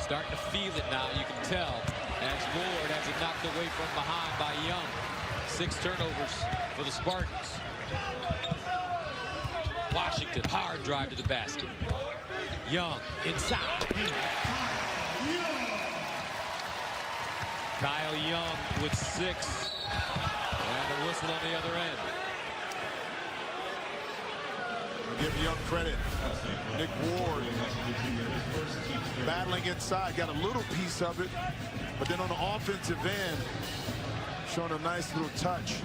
starting to feel it now, you can tell, as Ward has it knocked away from behind by Young. 6 turnovers for the Spartans. Washington, hard drive to the basket. Young, inside. Kyle Young with 6. And a whistle on the other end. Give Young credit. Nick Ward battling inside, got a little piece of it, but then on the offensive end, showing a nice little touch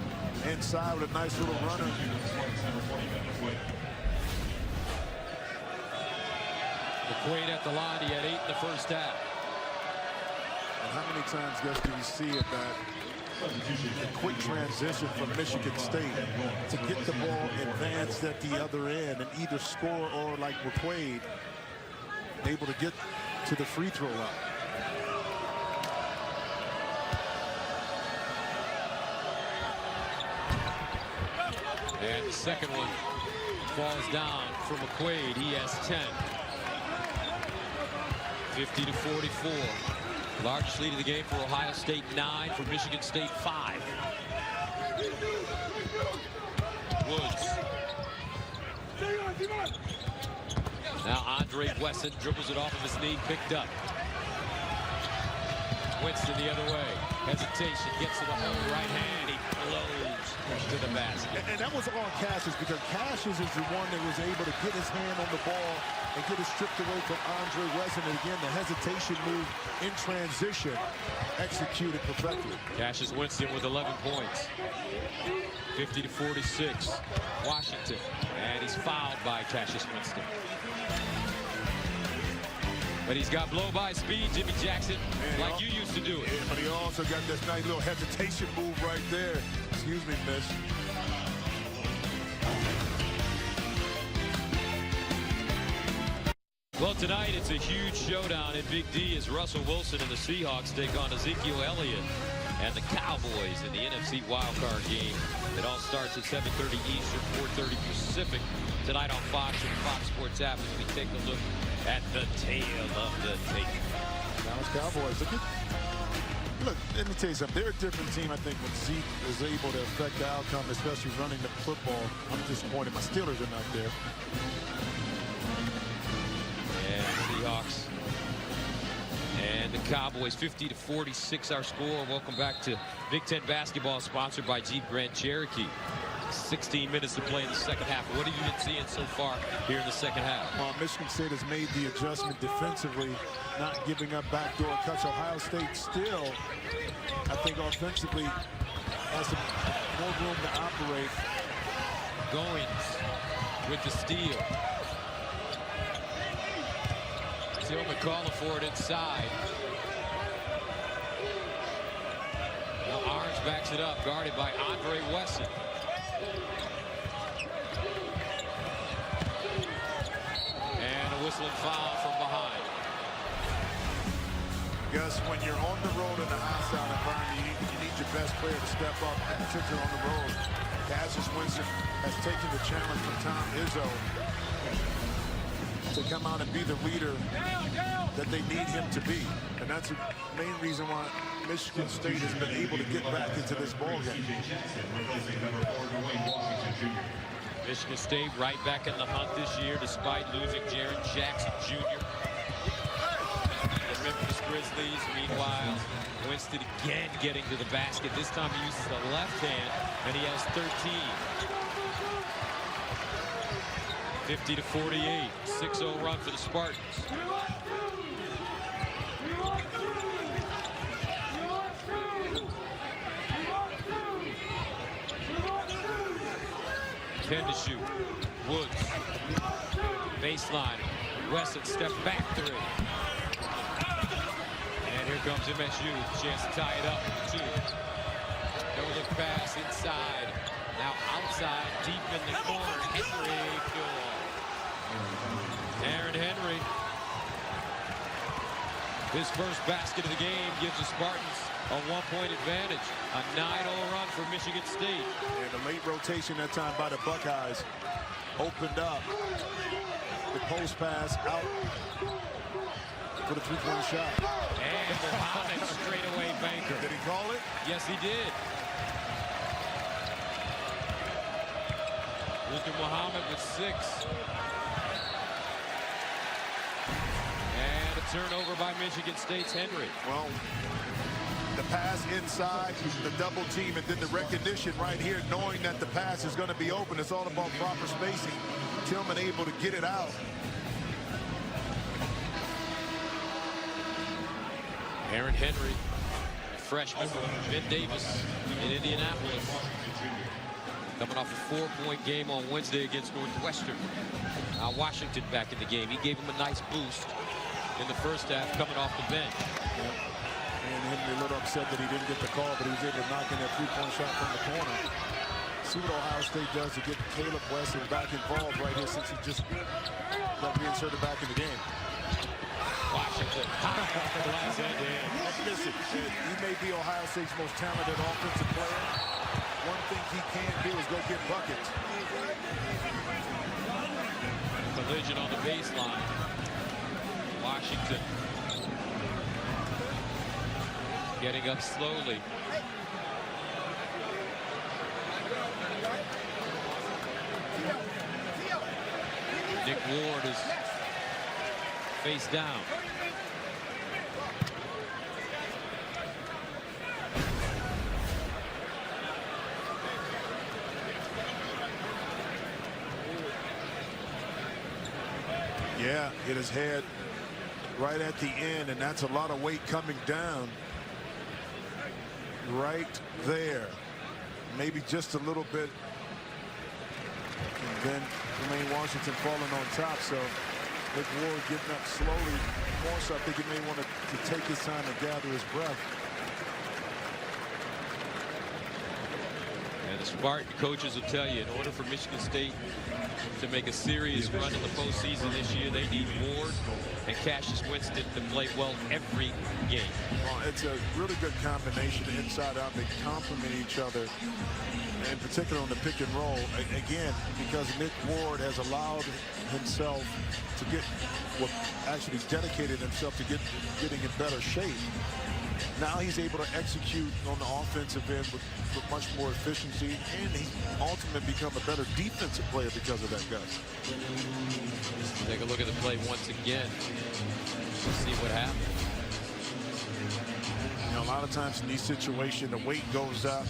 inside with a nice little runner. McQuaid at the line, he had 8 in the first half. And how many times, Gus, do we see it that a quick transition from Michigan State to get the ball advanced at the other end and either score or, like McQuaid, able to get to the free throw line. And the second one falls down for McQuaid. He has 10. 50-44. Largest lead of the game for Ohio State, 9. For Michigan State, 5. Woods. Now Andre Wesson dribbles it off of his knee, picked up. Winston the other way. Hesitation, gets to the home right hand. He blows to the basket. And that was all Cassius, because Cassius is the one that was able to get his hand on the ball and get it stripped away from Andre Wesson. And again, the hesitation move in transition executed perfectly. Cassius Winston with 11 points. 50-46. Washington. And he's fouled by Cassius Winston. But he's got blow-by speed, Jimmy Jackson, like you used to do it. Yeah, but he also got this nice little hesitation move right there. Excuse me, miss. Well, tonight it's a huge showdown in Big D as Russell Wilson and the Seahawks take on Ezekiel Elliott and the Cowboys in the NFC wildcard game. It all starts at 7:30 Eastern, 4:30 Pacific tonight on Fox and Fox Sports app as we take a look at the tail of the tape. Dallas Cowboys. Look, let me tell you something. They're a different team, I think, when Zeke is able to affect the outcome, especially running the football. I'm disappointed my Steelers are not there. And Seahawks and the Cowboys, 50-46 our score. Welcome back to Big Ten basketball, sponsored by Jeep Grand Cherokee. 16 minutes to play in the second half. What have you been seeing so far here in the second half? Michigan State has made the adjustment defensively, not giving up backdoor cuts. Ohio State still, I think, offensively has some more room to operate. Goins with the steal. Tillman calling for it inside. Now Orange backs it up, guarded by Andre Wesson. And a whistling foul from behind. Gus, when you're on the road in a hostile environment, you need your best player to step up, and particularly on the road. Cassius Winston has taken the challenge from Tom Izzo to come out and be the leader that they need him to be. And that's the main reason why Michigan State has been able to get back into this ballgame. Michigan State right back in the hunt this year despite losing Jaren Jackson Jr. The Memphis Grizzlies, meanwhile, Winston again getting to the basket. This time he uses the left hand, and he has 13. 50-48, 6-0 run for the Spartans. Ken to shoot. Woods. Baseline. Wesson step back three. And here comes MSU. Chance to tie it up. 2. No look pass inside. Now outside, deep in the corner. Henry. Good. Aaron Henry. His first basket of the game gives the Spartans a 1-point advantage. A 9-0 run for Michigan State. And the late rotation that time by the Buckeyes opened up. The post pass out for the 3-point shot. And Mohammed straightaway banker. Did he call it? Yes, he did. Mr. Mohammed with 6. And a turnover by Michigan State's Henry. Well, the pass inside, the double team, and then the recognition right here, knowing that the pass is going to be open. It's all about proper spacing. Tillman able to get it out. Aaron Henry, freshman from Ben Davis in Indianapolis. Coming off a 4-point game on Wednesday against Northwestern. Washington back in the game. He gave him a nice boost in the first half coming off the bench. And Henry a little upset that he didn't get the call, but he was able to knock in that 3-point shot from the corner. See what Ohio State does to get Caleb Wesson back involved right here since he just got reinserted back in the game. Washington, glass end in. Listen, he may be Ohio State's most talented offensive player. One thing he can do is go get buckets. Collision on the baseline. Washington getting up slowly. Nick Ward is face down. Yeah, hit his head right at the end, and that's a lot of weight coming down right there. Maybe just a little bit. And then Jermaine Washington falling on top, so Nick Ward getting up slowly. More so I think he may want to take his time and gather his breath. And the Spartan coaches will tell you, in order for Michigan State to make a serious run in the postseason this year, they need Ward and Cassius Winston to play well every game. Well, it's a really good combination inside out. They complement each other, in particular on the pick and roll. Again, because Nick Ward has allowed himself to get, well, actually dedicated himself to getting in better shape. Now he's able to execute on the offensive end with much more efficiency, and he ultimately become a better defensive player because of that, guys. Take a look at the play once again. See what happens. You know, a lot of times in these situations, the weight goes up,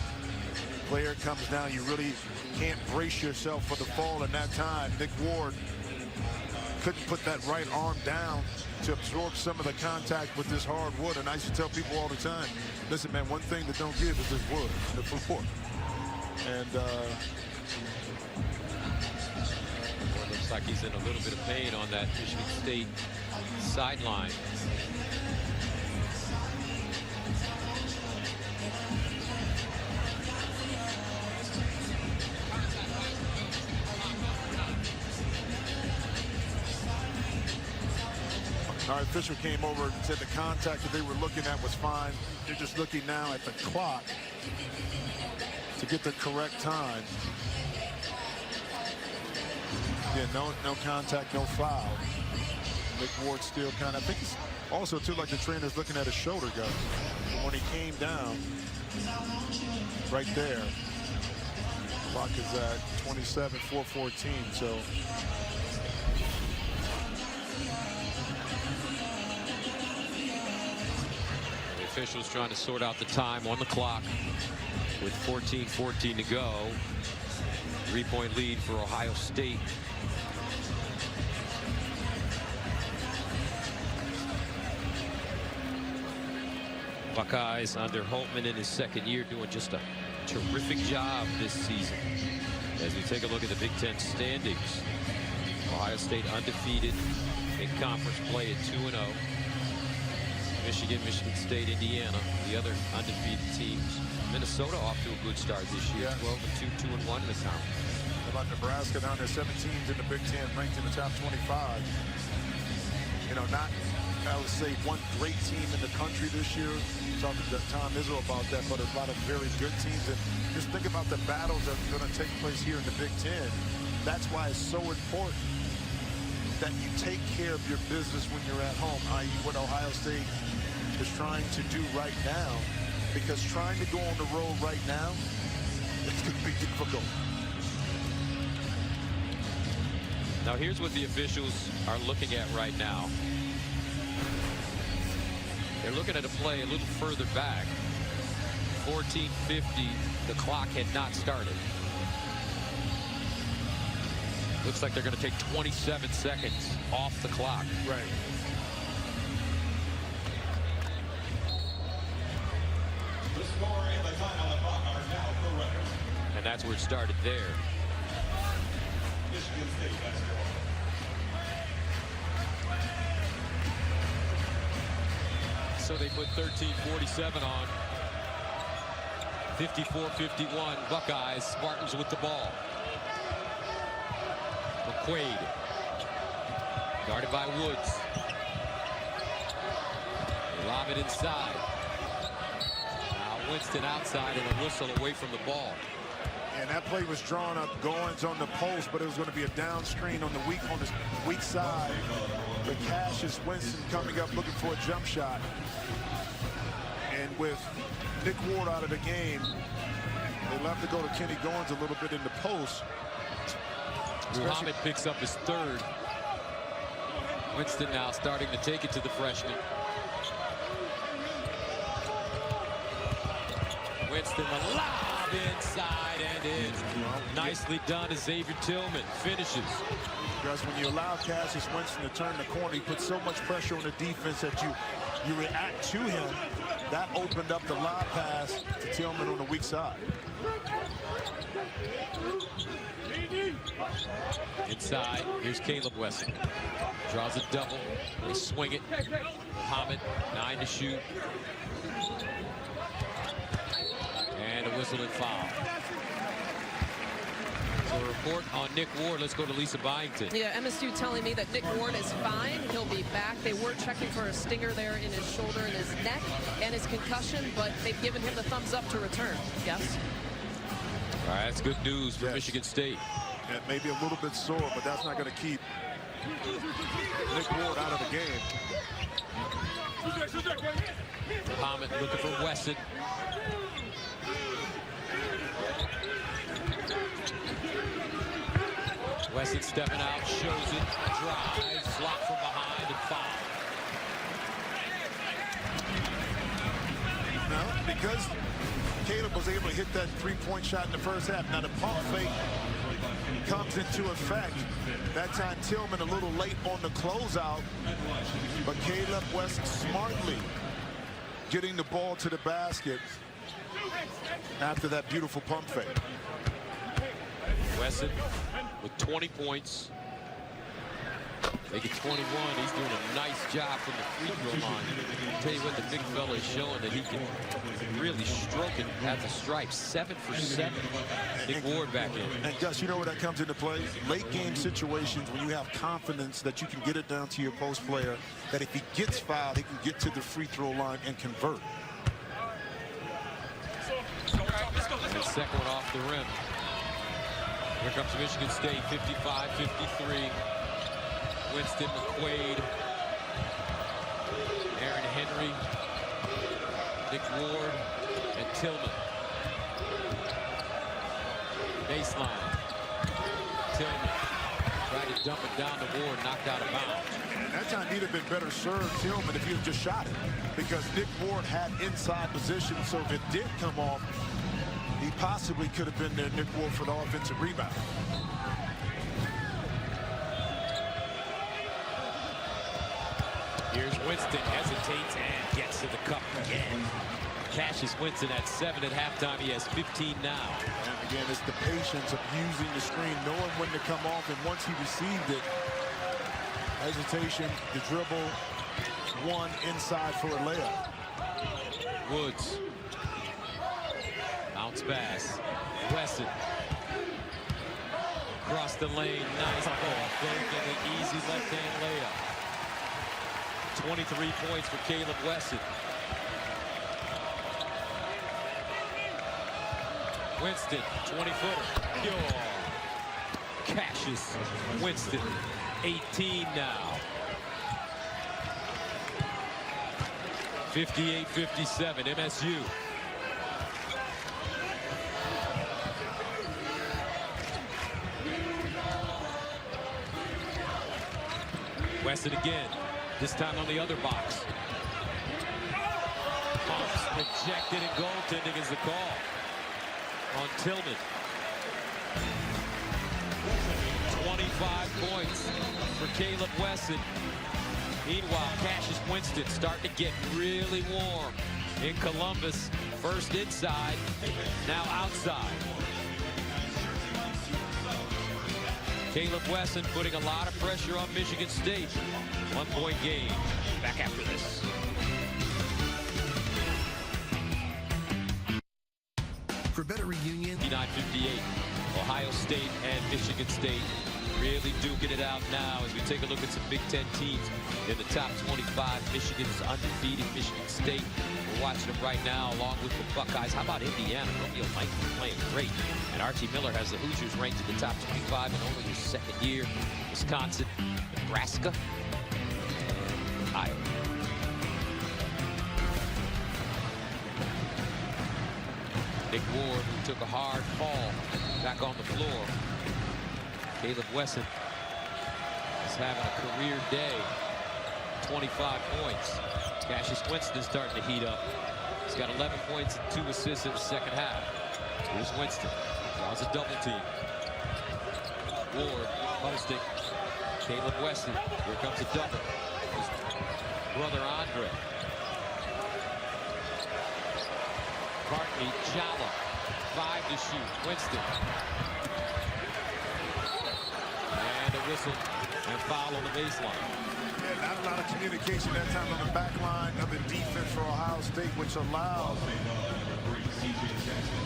player comes down, you really can't brace yourself for the fall. In that time, Nick Ward couldn't put that right arm down to absorb some of the contact with this hard wood. And I used to tell people all the time, listen, man, one thing that don't give is this wood, the floor. And looks like he's in a little bit of pain on that Michigan State sideline. our official came over and said the contact that they were looking at was fine. They're just looking now at the clock to get the correct time. Yeah, no contact, no foul. Nick Ward still kind of, I think it's also too like the trainer's looking at his shoulder guard. But when he came down, right there, clock is at 27:4:14. So the officials trying to sort out the time on the clock with 14:14 to go. 3-point lead for Ohio State. Buckeyes under Holtman in his second year doing just a terrific job this season. As we take a look at the Big Ten standings, Ohio State undefeated in conference play at 2-0. Michigan, Michigan State, Indiana, the other undefeated teams. Minnesota off to a good start this year, 12-2, 2-1 in the conference. How about Nebraska down there, 7 teams in the Big Ten, ranked in the top 25. You know, not, I would say, one great team in the country this year. Talking to Tom Izzo about that, but a lot of very good teams. And just think about the battles that are going to take place here in the Big Ten. That's why it's so important that you take care of your business when you're at home, i.e. what Ohio State is trying to do right now. Because trying to go on the road right now, it's going to be difficult. Now here's what the officials are looking at right now. They're looking at a play a little further back. 14:50, the clock had not started. Looks like they're going to take 27 seconds off the clock. Right. The score and the time on the clock are now correct. And that's where it started there. Michigan State basketball. So they put 13:47 on. 54-51 Buckeyes. Spartans with the ball. McQuaid guarded by Woods. They lob it inside. Now Winston outside and a whistle away from the ball. And that play was drawn up, Goins on the post, but it was going to be a down screen on the weak side. The Cassius Winston coming up looking for a jump shot. And with Nick Ward out of the game, they'll have to go to Kenny Goins a little bit in the post. Muhammad picks up his third. Winston now starting to take it to the freshman. Winston, the lob inside and in. Nicely done to Xavier Tillman. Finishes. Because when you allow Cassius Winston to turn the corner, he puts so much pressure on the defense that you react to him. That opened up the lob pass to Tillman on the weak side. Inside, here's Caleb Wesson. Draws a double. They swing it. Muhammad, 9 to shoot. And a whistle and foul. So a report on Nick Ward. Let's go to Lisa Byington. Yeah, MSU telling me that Nick Ward is fine. He'll be back. They were checking for a stinger there in his shoulder and his neck and his concussion, but they've given him the thumbs up to return. Yes? All right, that's good news for Michigan State. And maybe a little bit sore, but that's not going to keep Nick Ward out of the game. Muhammad looking for Wesson. Wesson stepping out, shows it, drives, blocked from behind, and foul. Now, because Caleb was able to hit that three-point shot in the first half, now the pump fake comes into effect. That time Tillman a little late on the closeout, but Caleb Wesson smartly getting the ball to the basket after that beautiful pump fake. Wesson with 20 points. Make it 21. He's doing a nice job from the free throw line. I'll tell you what, the big fella is showing that he can really stroke it at the stripes. 7 for 7. Nick Ward back in. And Gus, you know where that comes into play? Late game situations when you have confidence that you can get it down to your post player, that if he gets fouled, he can get to the free throw line and convert. And second one off the rim. Here comes Michigan State, 55-53. Winston, McQuaid, Aaron Henry, Nick Ward, and Tillman. Baseline. Tillman tried to dump it down to Ward, knocked out of bounds. And that time he'd have been better served, Tillman, if he had just shot it, because Nick Ward had inside position, so if it did come off, he possibly could have been there, Nick Ward, for the offensive rebound. Here's Winston, hesitates and gets to the cup again. Cassius Winston at 7 at halftime. He has 15 now. And again, it's the patience of using the screen, knowing when to come off, and once he received it, hesitation, the dribble, one inside for a layup. Woods. Bounce pass. Wesson. Across the lane. Nice ball. Thinking an easy left-hand layup. 23 points for Caleb Wesson. Winston, 20-footer. Cassius Winston, 18 now. 58-57, MSU. Weston again. This time on the other box. Pumps rejected, and goaltending is the call on Tillman. 25 points for Caleb Wesson. Meanwhile, Cassius Winston starting to get really warm in Columbus. First inside, now outside. Caleb Wesson putting a lot of pressure on Michigan State. 1-point game. Back after this. For better reunion. 59-58. Ohio State and Michigan State really duking it out now as we take a look at some Big Ten teams in the top 25. Michigan is undefeated. Michigan State, we're watching them right now along with the Buckeyes. How about Indiana? Romeo Langford playing great. And Archie Miller has the Hoosiers ranked in the top 25 in only his second year. Wisconsin, Nebraska, and Iowa. Nick Ward, who took a hard fall, back on the floor. Caleb Wesson is having a career day. 25 points. Cassius Winston starting to heat up. He's got 11 points and 2 assists in the second half. Here's Winston. Draws a double team. Ward posting. Caleb Weston. Here comes a double. His brother Andre. Bartley, Jala. 5 to shoot. Winston. And a whistle and foul on the baseline. Yeah, not a lot of communication that time on the back line of the defense for Ohio State, which allows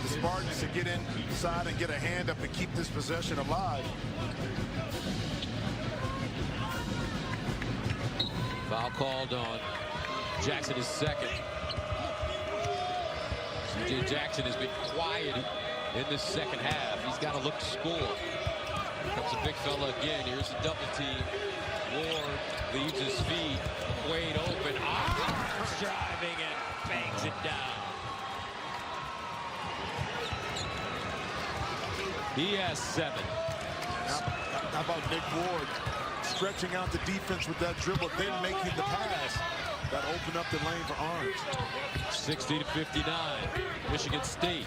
the Spartans to get inside and get a hand up and keep this possession alive. Foul called on Jackson, his second. C.J. Jackson has been quiet in this second half. He's got to look to score. Here comes a big fella again. Here's a double team. Ward leaves his feet. Wade open. Arms driving and bangs it down. He has 7. How about Nick Ward stretching out the defense with that dribble, then making the pass that opened up the lane for Arms. 60-59. Michigan State.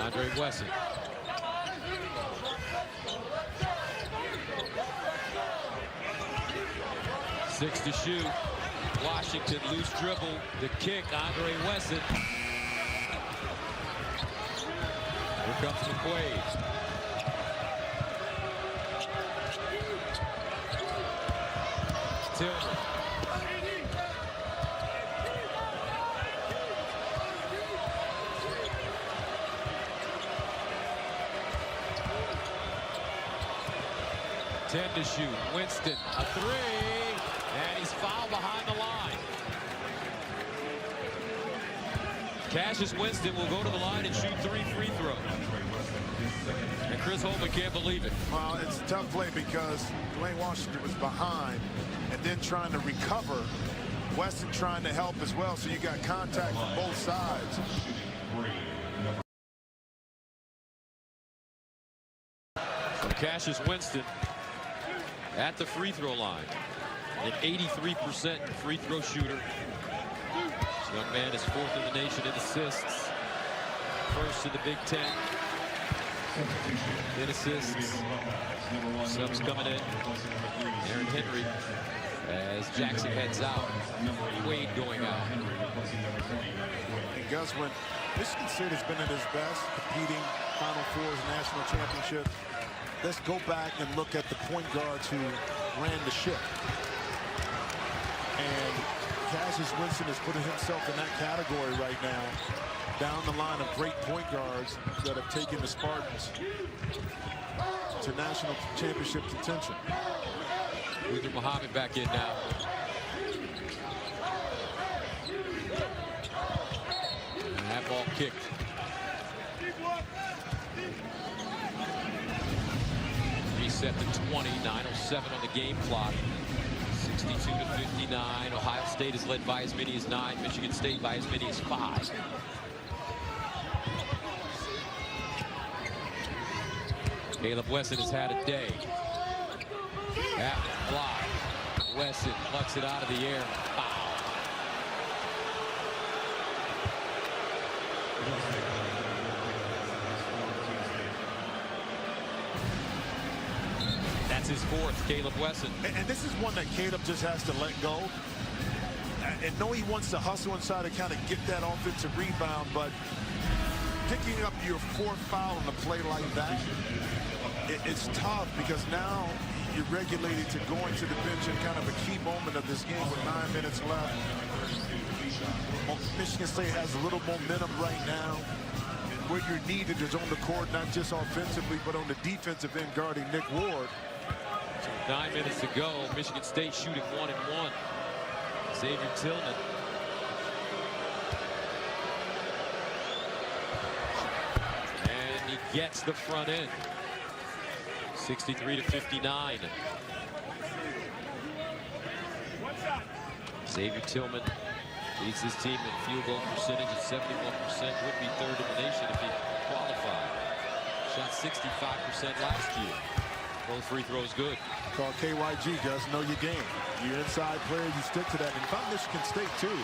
Andre Wesson. Six to shoot. Washington, loose dribble, the kick, Andre Wesson. Here comes McQuaid. Tillman. Ten to shoot. Winston, a three, and he's fouled behind the line. Cassius Winston will go to the line and shoot 3 free throws. And Chris Holman can't believe it. Well, it's a tough play because Dwayne Washington was behind and then trying to recover. Weston trying to help as well, so you got contact from both sides. So Cassius Winston at the free throw line. An 83% free throw shooter. This young man is 4th in the nation in assists. 1st in the Big Ten in assists. Subs coming in. Aaron Henry as Jackson heads out. Wade going out. And Gus, when Michigan State has been at its best, competing Final Fours, national championship, let's go back and look at the point guards who ran the ship. And Cassius Winston is putting himself in that category right now, down the line of great point guards that have taken the Spartans to national championship contention. Luther Muhammad back in now. And that ball kicked. Reset to 20, 9:07 on the game clock. 62 to 59. Ohio State is led by as many as 9. Michigan State by as many as 5. Caleb Wesson has had a day. That was blocked. Wesson plucks it out of the air. Foul. That's his 4th, Caleb Wesson. And this is one that Caleb just has to let go. And know he wants to hustle inside to kind of get that offensive rebound, but picking up your 4th foul on a play like that, it's tough because now you're regulated to going to the bench in kind of a key moment of this game with 9 minutes left. Michigan State has a little momentum right now. Where you're needed is on the court, not just offensively, but on the defensive end guarding Nick Ward. So 9 minutes to go. Michigan State shooting 1-1. Xavier Tillman. And he gets the front end. 63 to 59. Xavier Tillman leads his team in field goal percentage at 71%. Would be 3rd in the nation if he qualified. Shot 65% last year. Both free throws good. Call KYG, Gus. Know your game. You're inside player, you stick to that. And if I'm Michigan State too,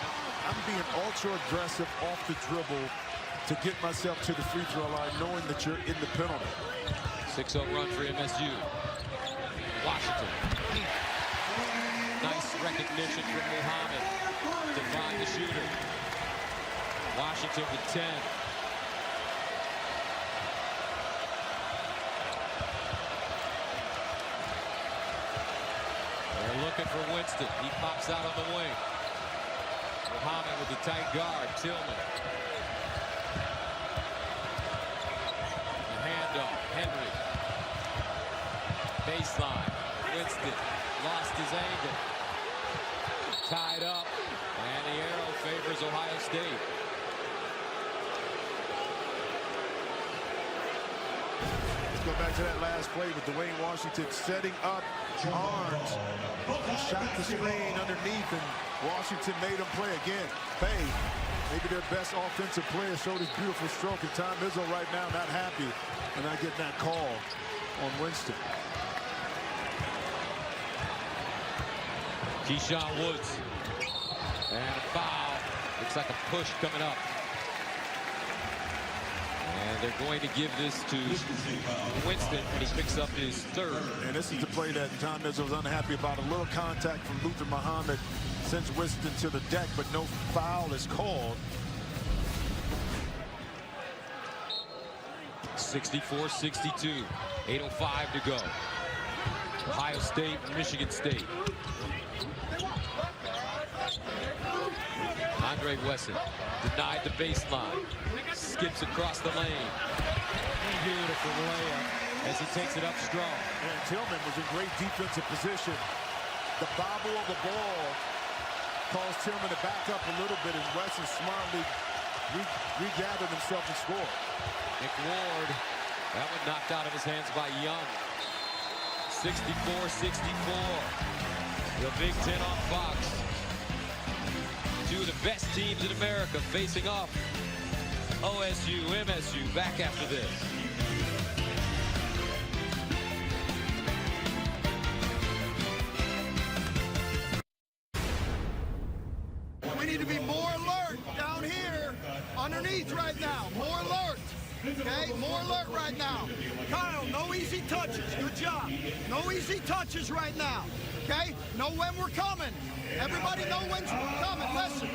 I'm being ultra aggressive off the dribble to get myself to the free throw line, knowing that you're in the penalty. 6-0 run for MSU. Washington. Nice recognition from Muhammad to find the shooter. Washington with 10. They're looking for Winston. He pops out on the wing. Muhammad with the tight guard. Tillman. The handoff. Henry. Baseline. Winston lost his angle. Tied up. And the arrow favors Ohio State. Let's go back to that last play with Dwayne Washington setting up arms. He shot the screen underneath, and Washington made him play again. Pay, maybe their best offensive player, showed his beautiful stroke, and Tom Izzo right now not happy and not getting that call on Winston. Keyshawn Woods. And a foul. Looks like a push coming up. And they're going to give this to Winston when he picks up his third. And this is the play that Tom Izzo was unhappy about. A little contact from Luther Muhammad sends Winston to the deck, but no foul is called. 64-62. 8:05 to go. Ohio State, Michigan State. Andre Wesson denied the baseline. Skips across the lane. Beautiful layup as he takes it up strong. And Tillman was in great defensive position. The bobble of the ball caused Tillman to back up a little bit, and Wesson smartly regathered himself and scored. Nick Ward, that one knocked out of his hands by Young. 64-64. The Big Ten on Fox. Two of the best teams in America facing off. OSU, MSU, back after this. We need to be more alert down here underneath right now. More alert. Okay, more alert right now. Kyle, no easy touches. Good job. No easy touches right now. Okay, know when we're coming. Everybody know when we're coming. Listen.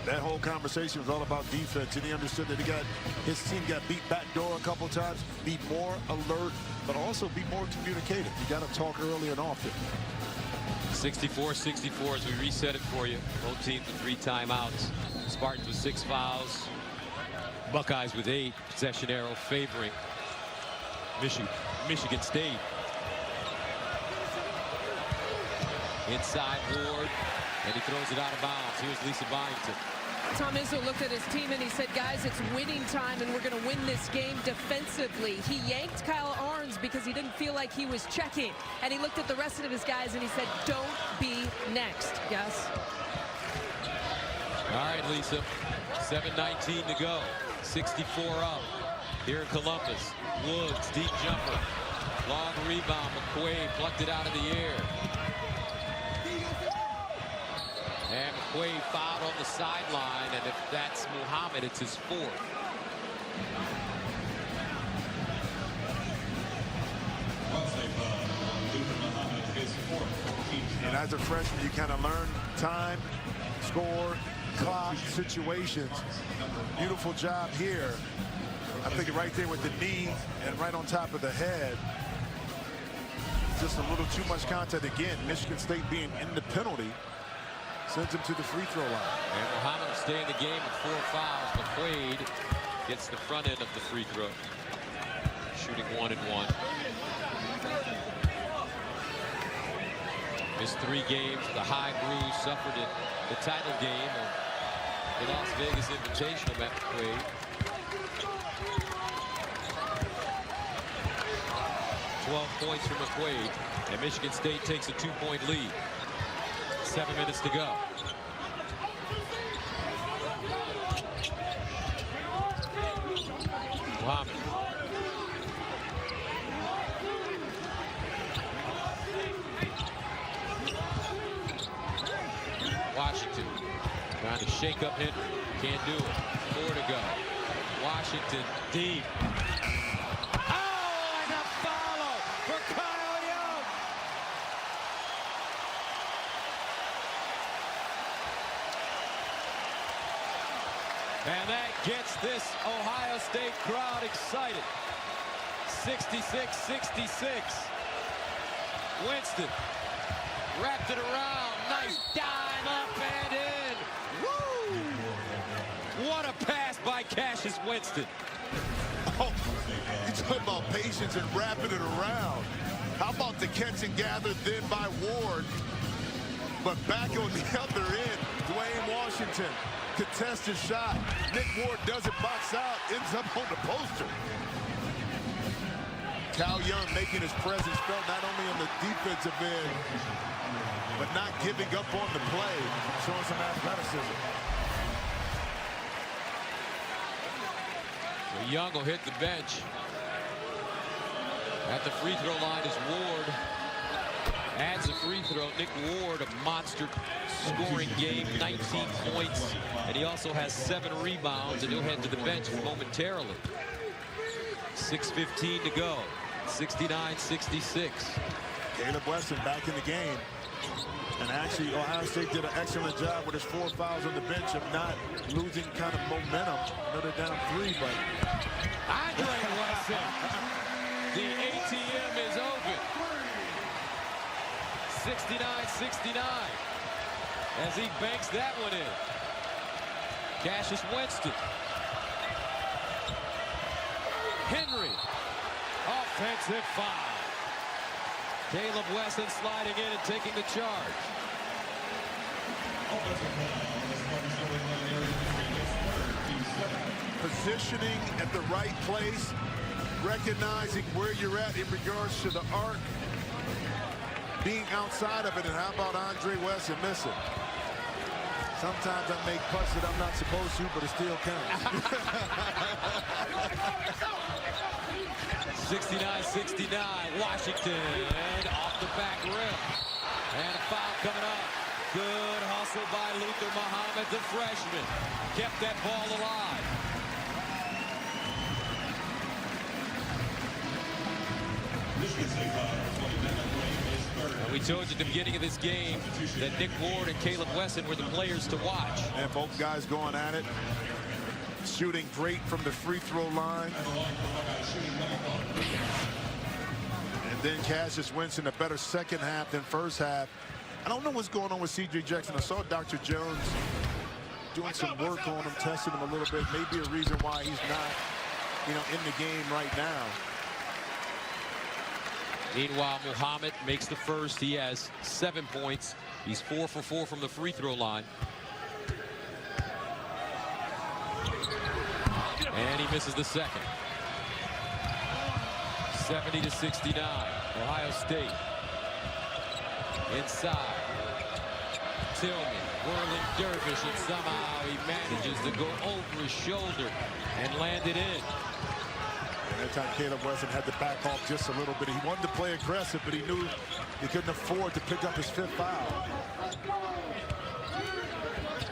That whole conversation was all about defense, and he understood that his team got beat backdoor a couple times. Be more alert, but also be more communicative. You got to talk early and often. 64-64 as we reset it for you. Both teams with 3 timeouts. Spartans with 6 fouls. Buckeyes with 8. Possession arrow favoring Michigan State. Inside Ward, and he throws it out of bounds. Here's Lisa Byington. Tom Izzo looked at his team and he said, guys, it's winning time and we're going to win this game defensively. He yanked Kyle Arns because he didn't feel like he was checking. And he looked at the rest of his guys and he said, don't be next. Yes. All right, Lisa. 7:19 to go. 64 up. Here in Columbus. Woods, deep jumper. Long rebound. McQuaid plucked it out of the air. And McQuaid fouled on the sideline, and if that's Muhammad, it's his 4th. And as a freshman, you kind of learn time, score, clock, situations. Beautiful job here. I think right there with the knee and right on top of the head. Just a little too much contact again. Michigan State being in the penalty sends him to the free throw line. And Muhammad will stay in the game with 4 fouls. McQuaid gets the front end of the free throw. Shooting 1 and 1. Missed 3 games with a high bruise, suffered in the title game of the Las Vegas Invitational at McQuaid. 12 points for McQuaid, and Michigan State takes a 2-point lead. 7 minutes to go. Muhammad. Washington trying to shake up Henry. Can't do it. 4 to go. Washington deep. Oh, and a follow for Kyle Young. And that gets this Ohio State crowd excited. 66-66. Winston wrapped it around. Nice dive up and in. Woo! What a pass by Cassius Winston. Oh, you talking about patience and wrapping it around. How about the catch and gather then by Ward? But back on the other end, Dwayne Washington. Contested shot. Nick Ward doesn't box out, ends up on the poster. Kyle Young making his presence felt not only on the defensive end, but not giving up on the play, showing some athleticism. So Young will hit the bench. At the free throw line is Ward. adds a free throw. Nick Ward, a monster scoring game, 19 points, and he also has 7 rebounds, and he'll head to the bench momentarily. 6:15 to go. 69-66. Caleb Wesson back in the game. And actually, Ohio State did an excellent job with his 4 fouls on the bench of not losing kind of momentum. I know they're down 3, but... Andre Wesson. The ATM is open. 69-69. As he banks that one in. Cassius Winston. Henry. Offensive foul. Caleb Wesson sliding in and taking the charge. Positioning at the right place, recognizing where you're at in regards to the arc, being outside of it, and how about Andre Wesson missing? Sometimes I make putts that I'm not supposed to, but it still counts. 69-69, Washington off the back rim. And a foul coming up. Good hustle by Luther Muhammad, the freshman. Kept that ball alive. And we told you at the beginning of this game that Nick Ward and Caleb Wesson were the players to watch. And both guys going at it. Shooting great from the free throw line. And then Cassius Winston, a better second half than first half. I don't know what's going on with C.J. Jackson. I saw Dr. Jones doing some work on him, testing him a little bit. Maybe a reason why he's not, in the game right now. Meanwhile, Muhammad makes the first. He has 7 points. He's 4 for 4 from the free throw line. And he misses the second. 70-69. Ohio State. Inside. Tillman, whirling dervish, and somehow he manages to go over his shoulder and land it in. And that time Caleb Wesson had to back off just a little bit. He wanted to play aggressive, but he knew he couldn't afford to pick up his 5th foul.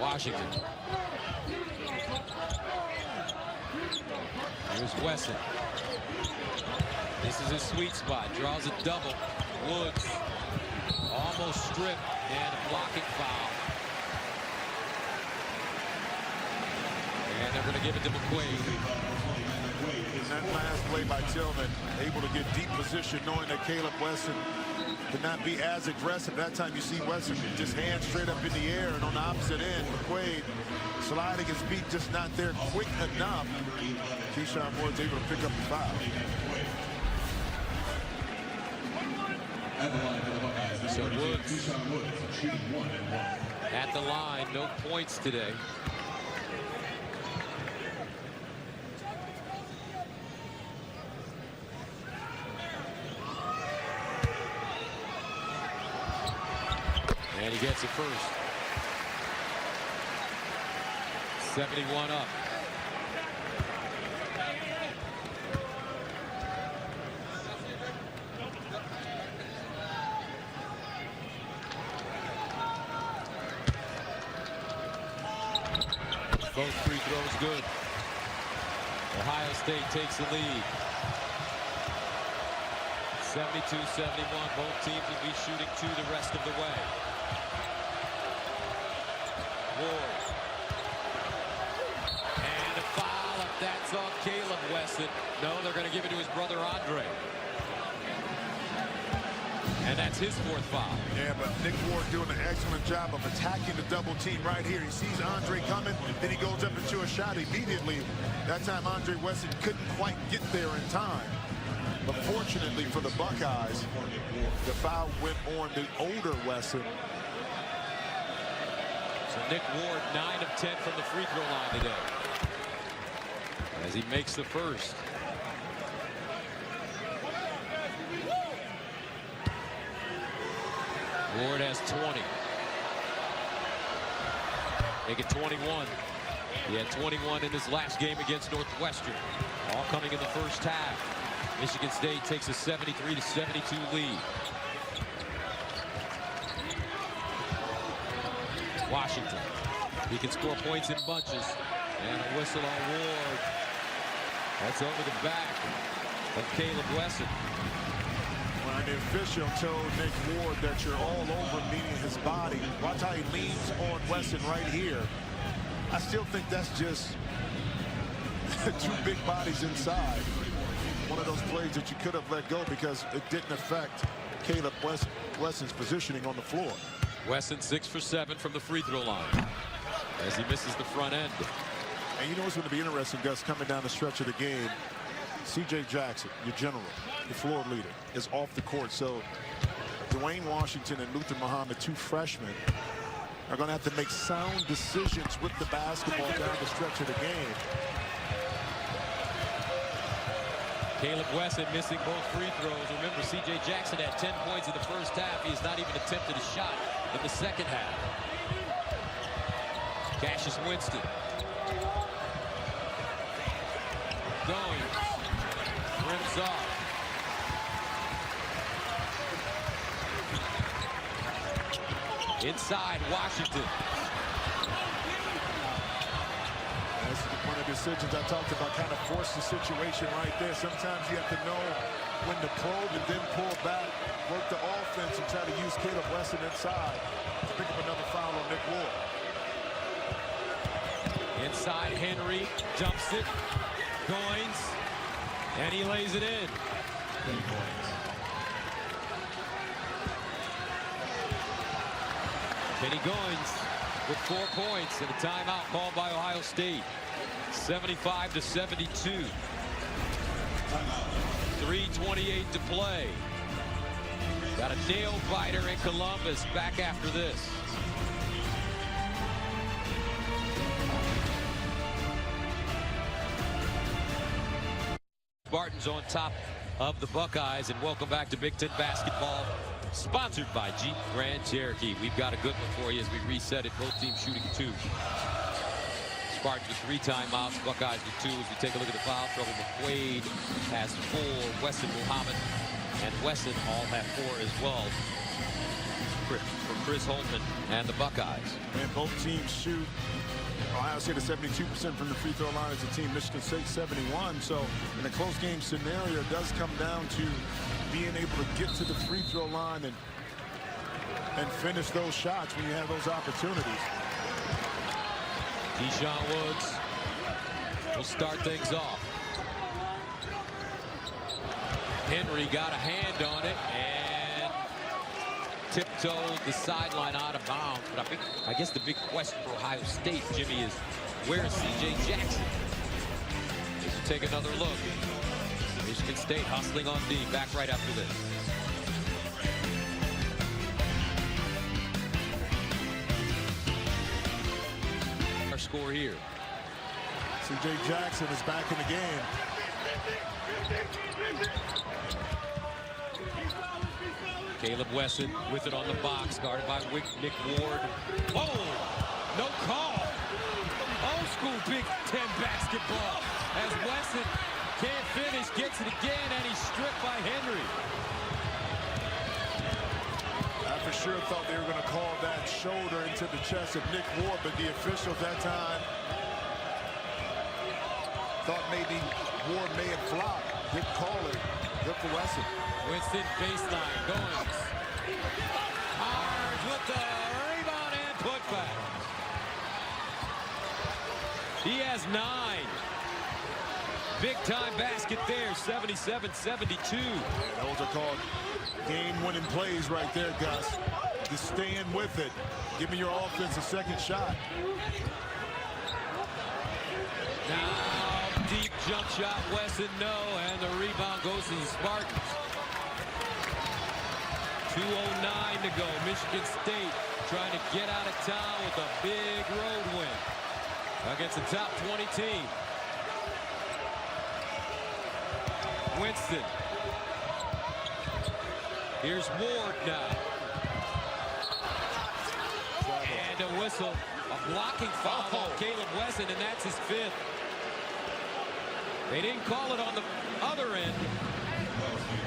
Washington. Here's Wesson. This is his sweet spot. Draws a double. Woods almost stripped, and a blocking foul. And they're going to give it to McQuaid. And that last play by Tillman, able to get deep position, knowing that Caleb Wesson could not be as aggressive. That time you see Wesson just hands straight up in the air, and on the opposite end, McQuaid sliding his feet, just not there quick enough. Keyshawn Woods able to pick up the foul. At the line for the Buckeyes, So Woods Keyshawn Woods shooting 1 and 1. at the line, no points today. And he gets it first. 71 up. Both free throws good. Ohio State takes the lead. 72-71. Both teams will be shooting 2 the rest of the way. Ward. And a foul. If that's on Caleb Wesson. No, they're going to give it to his brother Andre. And that's his 4th foul. Yeah, but Nick Ward doing an excellent job of attacking the double team right here. He sees Andre coming, then he goes up into a shot immediately. That time Andre Wesson couldn't quite get there in time. But fortunately for the Buckeyes, the foul went on the older Wesson. So Nick Ward, 9 of 10 from the free throw line today. As he makes the first. Ward has 20. Make it 21. He had 21 in his last game against Northwestern. All coming in the first half. Michigan State takes a 73-72 lead. Washington. He can score points in bunches. And a whistle on Ward. That's over the back of Caleb Wesson. When the official told Nick Ward that you're all over, meaning his body. Watch how he leans on Wesson right here. I still think that's just two big bodies inside. One of those plays that you could have let go because it didn't affect Caleb Wesson's positioning on the floor. Wesson 6 for 7 from the free throw line as he misses the front end. And you know what's going to be interesting, Gus, coming down the stretch of the game, C.J. Jackson, your general, your floor leader, is off the court. So Dwayne Washington and Luther Muhammad, two freshmen, are going to have to make sound decisions with the basketball down the stretch of the game. Caleb Wesson missing both free throws. Remember, C.J. Jackson had 10 points in the first half. He has not even attempted a shot in the second half. Cassius Winston. Going. Rims off. Inside Washington. That's one of the decisions I talked about, kind of force the situation right there. Sometimes you have to know when to probe and then pull back, work the offense and try to use Caleb Wesson inside to pick up another foul on Nick Ward. Inside Henry, jumps it, Goins, and he lays it in. Kenny Goins with 4 points and a timeout called by Ohio State. 75-72. 3:28 to play. Got a nail biter in Columbus. Back after this. Spartans on top of the Buckeyes, and welcome back to Big Ten basketball, sponsored by Jeep Grand Cherokee. We've got a good one for you as we reset it. Both teams shooting 2. Spartans with 3 timeouts, Buckeyes with 2. As we take a look at the foul trouble, McQuaid has 4, Wesson, Muhammad, and Wesson all have 4 as well for Chris Holtman and the Buckeyes. And both teams shoot. Ohio State at 72% from the free throw line as a team. Michigan State 71. So in a close game scenario, it does come down to being able to get to the free throw line and finish those shots when you have those opportunities. Keyshawn Woods will start things off. Henry got a hand on it and tiptoed the sideline out of bounds. But I guess the big question for Ohio State, Jimmy, is where is C.J. Jackson? As you take another look, Michigan State hustling on D. Back right after this. Our score here. C.J. Jackson is back in the game. Caleb Wesson with it on the box, guarded by Nick Ward. Oh, no call. Old school Big Ten basketball as Wesson can't finish, gets it again, and he's stripped by Henry. I for sure thought they were going to call that shoulder into the chest of Nick Ward, but the officials that time thought maybe Ward may have flopped. Didn't call it. Good for Wesson. Winston baseline, Goins. Hard with the rebound and putback. He has 9. Big time basket there, 77-72. Those are called game-winning plays right there, Gus. Just staying with it. Give me your offense a second shot. Now, deep jump shot, Wesson, no, and the rebound goes to the Spartans. 2:09 to go. Michigan State trying to get out of town with a big road win against the top 20 team. Winston. Here's Ward now. And a whistle. A blocking foul on Caleb Wesson, and that's his 5th. They didn't call it on the other end,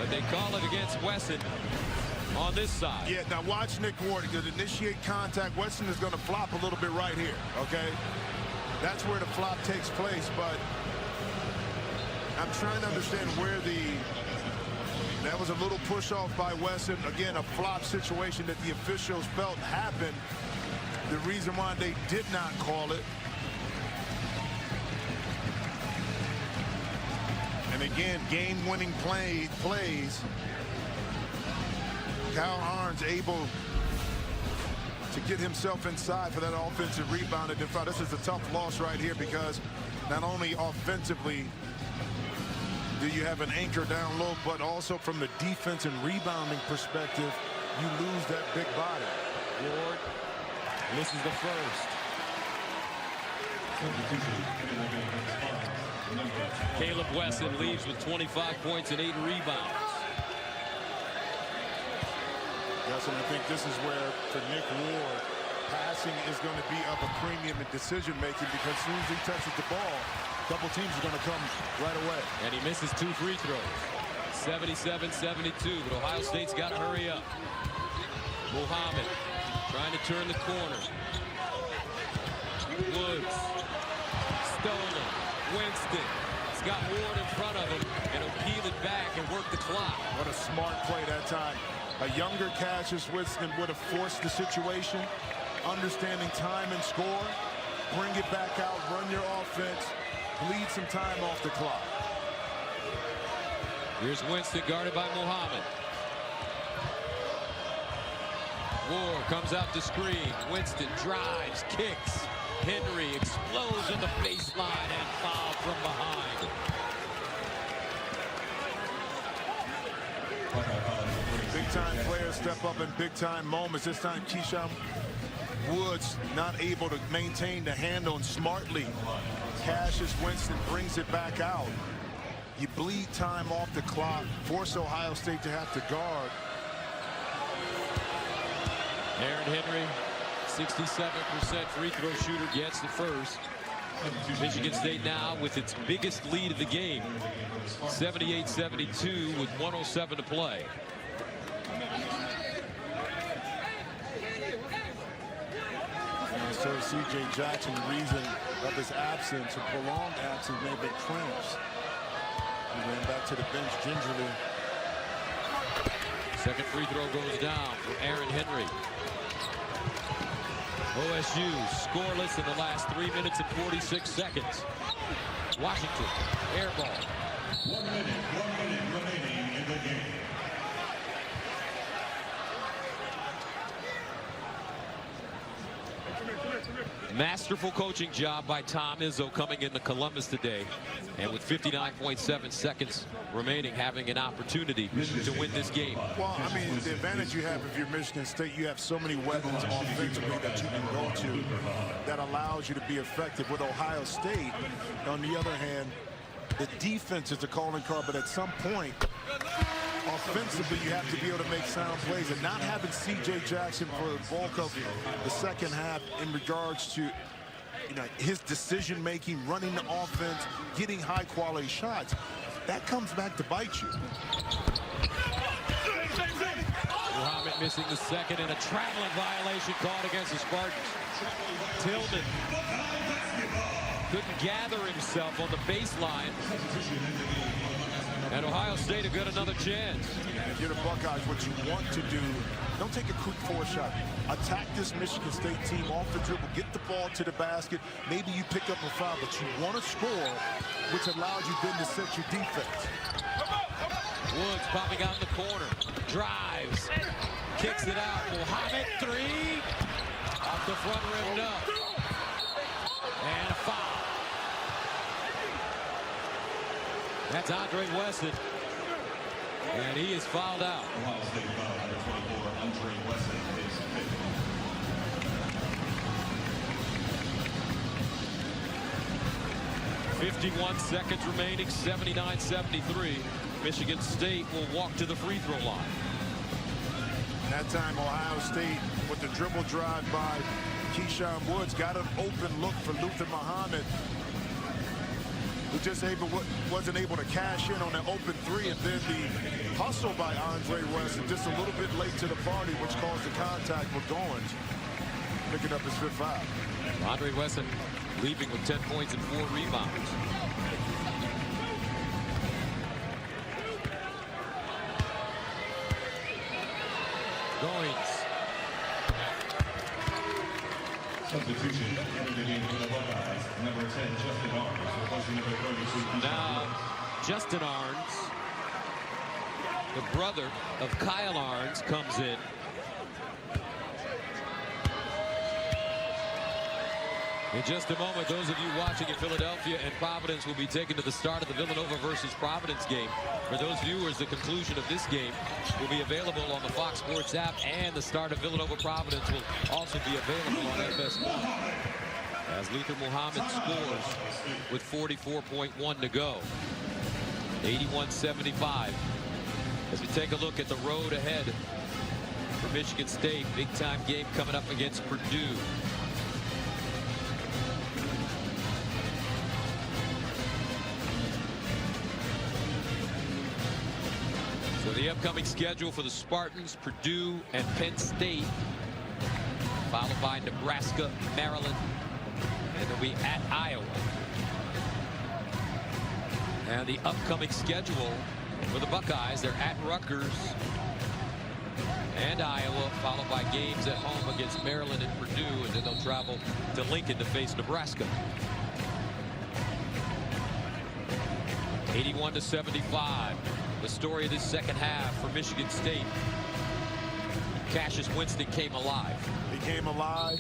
but they call it against Wesson. on this side. Yeah, now watch Nick Ward. He could initiate contact. Weston is going to flop a little bit right here, okay? That's where the flop takes place, but I'm trying to understand where that was a little push off by Weston. Again, a flop situation that the officials felt happened. The reason why they did not call it. And again, game-winning plays. Kyle Arns able to get himself inside for that offensive rebound. And in fact, this is a tough loss right here because not only offensively do you have an anchor down low, but also from the defense and rebounding perspective, you lose that big body. Ward, this is the first. Caleb Weston leaves with 25 points and 8 rebounds. Yes, and I think this is where, for Nick Ward, passing is going to be of a premium in decision making, because as soon as he touches the ball, double teams are going to come right away. And he misses 2 free throws. 77-72, but Ohio State's got to hurry up. Muhammad trying to turn the corner. Woods. Stolen. Winston. He's got Ward in front of him, and he'll peel it back and work the clock. What a smart play that time. A younger Cassius Winston would have forced the situation, understanding time and score, bring it back out, run your offense, bleed some time off the clock. Here's Winston guarded by Muhammad. Ward comes out to screen. Winston drives, kicks. Henry explodes on the baseline and foul from behind. Big-time players step up in big-time moments. This time, Keyshawn Woods not able to maintain the handle, and smartly, Cassius Winston brings it back out. You bleed time off the clock, force Ohio State to have to guard. Aaron Henry, 67% free throw shooter, gets the first. Michigan State now with its biggest lead of the game, 78-72 with 1:07 to play. And so C.J. Jackson, the reason of his absence, a prolonged absence, may have been cramps. He ran back to the bench gingerly. Second free throw goes down for Aaron Henry. OSU scoreless in the last 3 minutes and 46 seconds. Washington, air ball. 1 minute remaining in the game. Masterful coaching job by Tom Izzo coming into Columbus today, and with 59.7 seconds remaining, having an opportunity to win this game. Well, I mean, the advantage you have if you're Michigan State, you have so many weapons offensively that you can go to that allows you to be effective. With Ohio State, on the other hand, the defense is the calling card, but at some point, offensively, you have to be able to make sound plays, and not having C.J. Jackson for the bulk of the second half in regards to, you know, his decision-making, running the offense, getting high-quality shots, that comes back to bite you. Muhammad missing the second, and a traveling violation called against the Spartans. Tillman couldn't gather himself on the baseline, and Ohio State have got another chance. If you're the Buckeyes, what you want to do, don't take a quick force shot. Attack this Michigan State team off the dribble, get the ball to the basket. Maybe you pick up a foul, but you want to score, which allows you then to set your defense. Woods popping out in the corner, drives, kicks it out. Muhammad, 3, off the front rim, no. And a foul. That's Andre Weston, and he is fouled out. Ohio State foul number 24, Andre Weston, his 5th. 51 seconds remaining, 79-73. Michigan State will walk to the free throw line. That time, Ohio State, with the dribble drive by Keyshawn Woods, got an open look for Luther Muhammad. who just wasn't able to cash in on that open three, and then the hustle by Andre Wesson just a little bit late to the party, which caused the contact with Goins, picking up his 5th foul. Andre Wesson leaving with 10 points and 4 rebounds. Goins. Substitution in the game for the Buckeyes. Number 10, Justin Arms, replacing number 32. Now, Justin Arns, the brother of Kyle Arns, comes in. In just a moment, those of you watching in Philadelphia and Providence will be taken to the start of the Villanova versus Providence game. For those viewers, the conclusion of this game will be available on the Fox Sports app, and the start of Villanova-Providence will also be available on FS1. As Luther Muhammad scores with 44.1 to go. 81-75. As we take a look at the road ahead for Michigan State, big-time game coming up against Purdue. So the upcoming schedule for the Spartans, Purdue and Penn State, followed by Nebraska, Maryland, and they'll be at Iowa. And the upcoming schedule for the Buckeyes, they're at Rutgers and Iowa, followed by games at home against Maryland and Purdue, and then they'll travel to Lincoln to face Nebraska. 81-75. The story of this second half for Michigan State. Cassius Winston came alive. He came alive,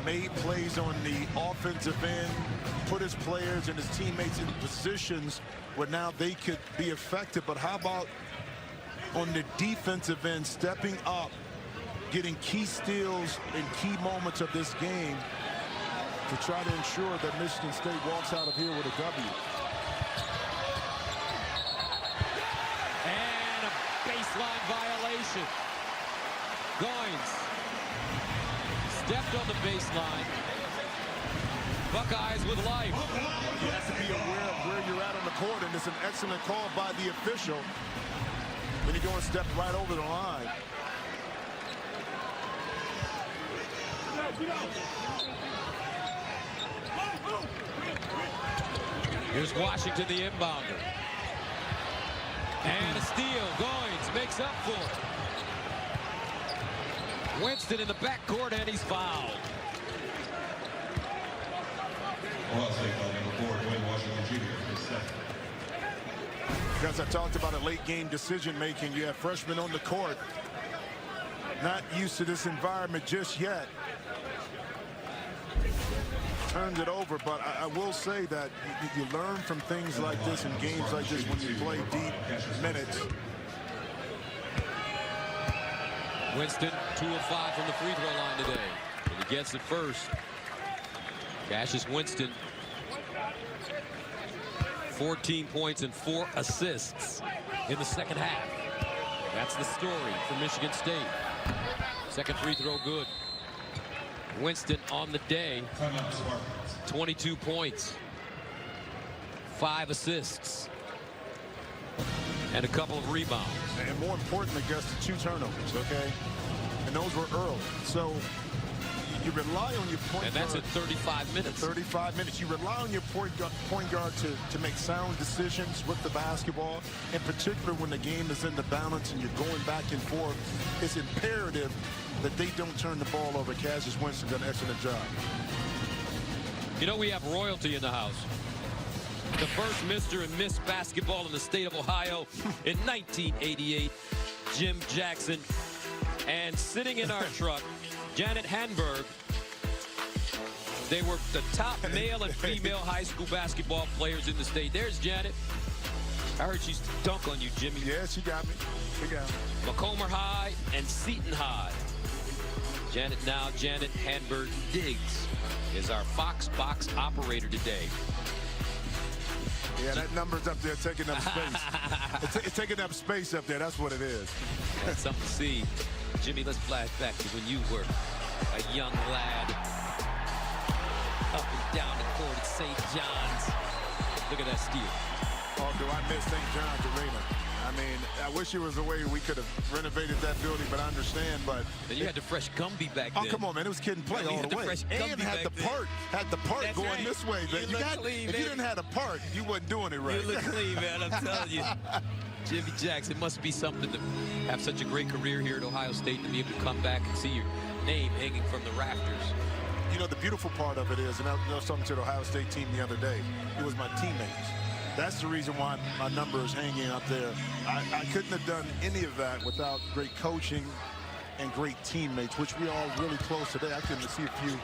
made plays on the offensive end, put his players and his teammates in positions where now they could be effective. But how about on the defensive end, stepping up, getting key steals in key moments of this game to try to ensure that Michigan State walks out of here with a W. And a baseline violation. Goins stepped on the baseline. Buckeyes with life. You have to be aware of where you're at on the court, and it's an excellent call by the official. Then you go and step right over the line. Here's Washington, the inbounder. And a steal. Goins makes up for it. Winston in the backcourt, and he's fouled. Well, say number 4, Dwayne Washington Jr. is set. As I talked about a late game decision making, you have freshmen on the court not used to this environment just yet. Turns it over, but I will say that you learn from things like this in games like this when you play deep minutes. Winston 2 of 5 from the free throw line today, and he gets it first. Cassius Winston, 14 points and 4 assists in the second half. That's the story for Michigan State. Second free throw good. Winston on the day, 22 points, 5 assists, and a couple of rebounds. And more importantly, I guess, the 2 turnovers, okay? And those were early. So you rely on your point guard. And that's in 35 minutes. 35 minutes. You rely on your point guard to make sound decisions with the basketball. In particular, when the game is in the balance and you're going back and forth, it's imperative that they don't turn the ball over. Cassius Winston done an excellent job. You know, we have royalty in the house. The first Mr. and Miss Basketball in the state of Ohio in 1988, Jim Jackson. And sitting in our truck, Janet Hanberg. They were the top male and female high school basketball players in the state. There's Janet. I heard she used to dunk on you, Jimmy. Yeah, she got me. She got me. Macomber High and Seton High. Janet Hanberg Diggs is our Fox box operator today. Yeah, that number's up there taking up space. It's taking up space up there. That's what it is. That's something to see. Jimmy, let's flash back to when you were a young lad up and down the court at St. John's. Look at that steal. Oh, do I miss St. John's Arena? I mean, I wish it was a way we could have renovated that building, but I understand. But and you had the fresh Gumby back then. Oh, come on, man! It was kid and play all the way. And had the part going this way. Man. If you didn't have the part, you wasn't doing it right. You look clean, man. I'm telling you. Jimmy Jackson, must be something to have such a great career here at Ohio State, to be able to come back and see your name hanging from the rafters. You know, the beautiful part of it is, and I was talking to the Ohio State team the other day, it was my teammates. That's the reason why my number is hanging up there. I couldn't have done any of that without great coaching and great teammates, which we all really close today. I couldn't see a few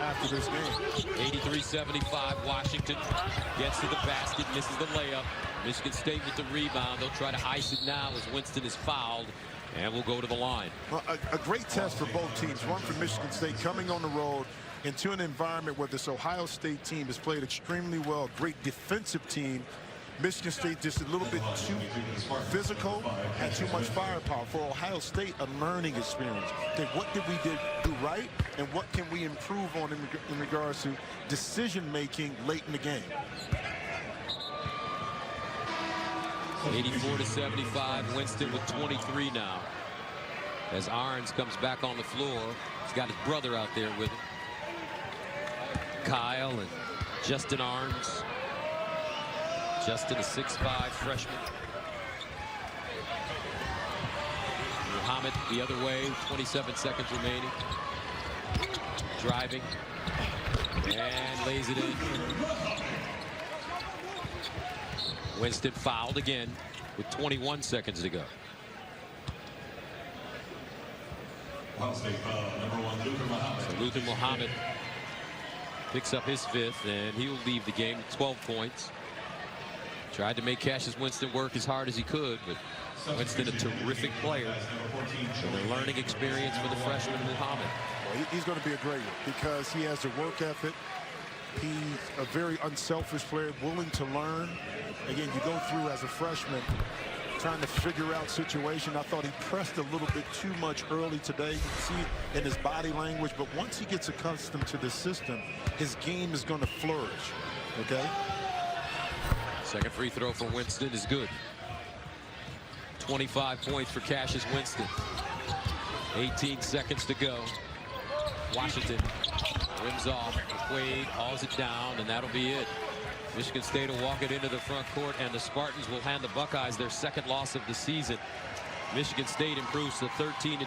after this game. 83-75, Washington gets to the basket, misses the layup. Michigan State with the rebound. They'll try to ice it now as Winston is fouled, and will go to the line. Well, a great test for both teams. One for Michigan State coming on the road into an environment where this Ohio State team has played extremely well. Great defensive team. Michigan State just a little bit too physical, had too much firepower. For Ohio State, a learning experience. Okay, what did we do right, and what can we improve on in regards to decision-making late in the game? 84-75, Winston with 23 now. As Arns comes back on the floor, he's got his brother out there with him. Kyle and Justin Arns. Justin, a 6'5" freshman. Muhammad the other way, 27 seconds remaining. Driving. And lays it in. Winston fouled again with 21 seconds to go. Ohio State foul, number 1, Luther Muhammad. So Luther Muhammad picks up his 5th, and he will leave the game with 12 points. Tried to make Cassius Winston work as hard as he could, but Winston a terrific player. And a learning experience for the freshman Muhammad. Well, he's going to be a great one because he has a work ethic. He's a very unselfish player, willing to learn. Again, you go through as a freshman trying to figure out situation. I thought he pressed a little bit too much early today. You can see it in his body language, but once he gets accustomed to the system, his game is going to flourish. Okay? Second free throw for Winston is good. 25 points for Cassius Winston. 18 seconds to go. Washington rims off. McQuaid hauls it down, and that'll be it. Michigan State will walk it into the front court, and the Spartans will hand the Buckeyes their second loss of the season. Michigan State improves to 13-2,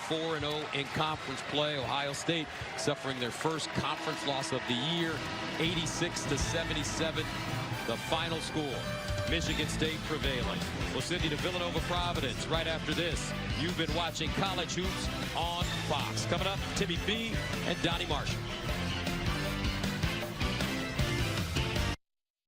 4-0 in conference play. Ohio State suffering their first conference loss of the year, 86-77. The final score, Michigan State prevailing. We'll send you to Villanova Providence right after this. You've been watching College Hoops on Fox. Coming up, Timmy B and Donnie Marshall.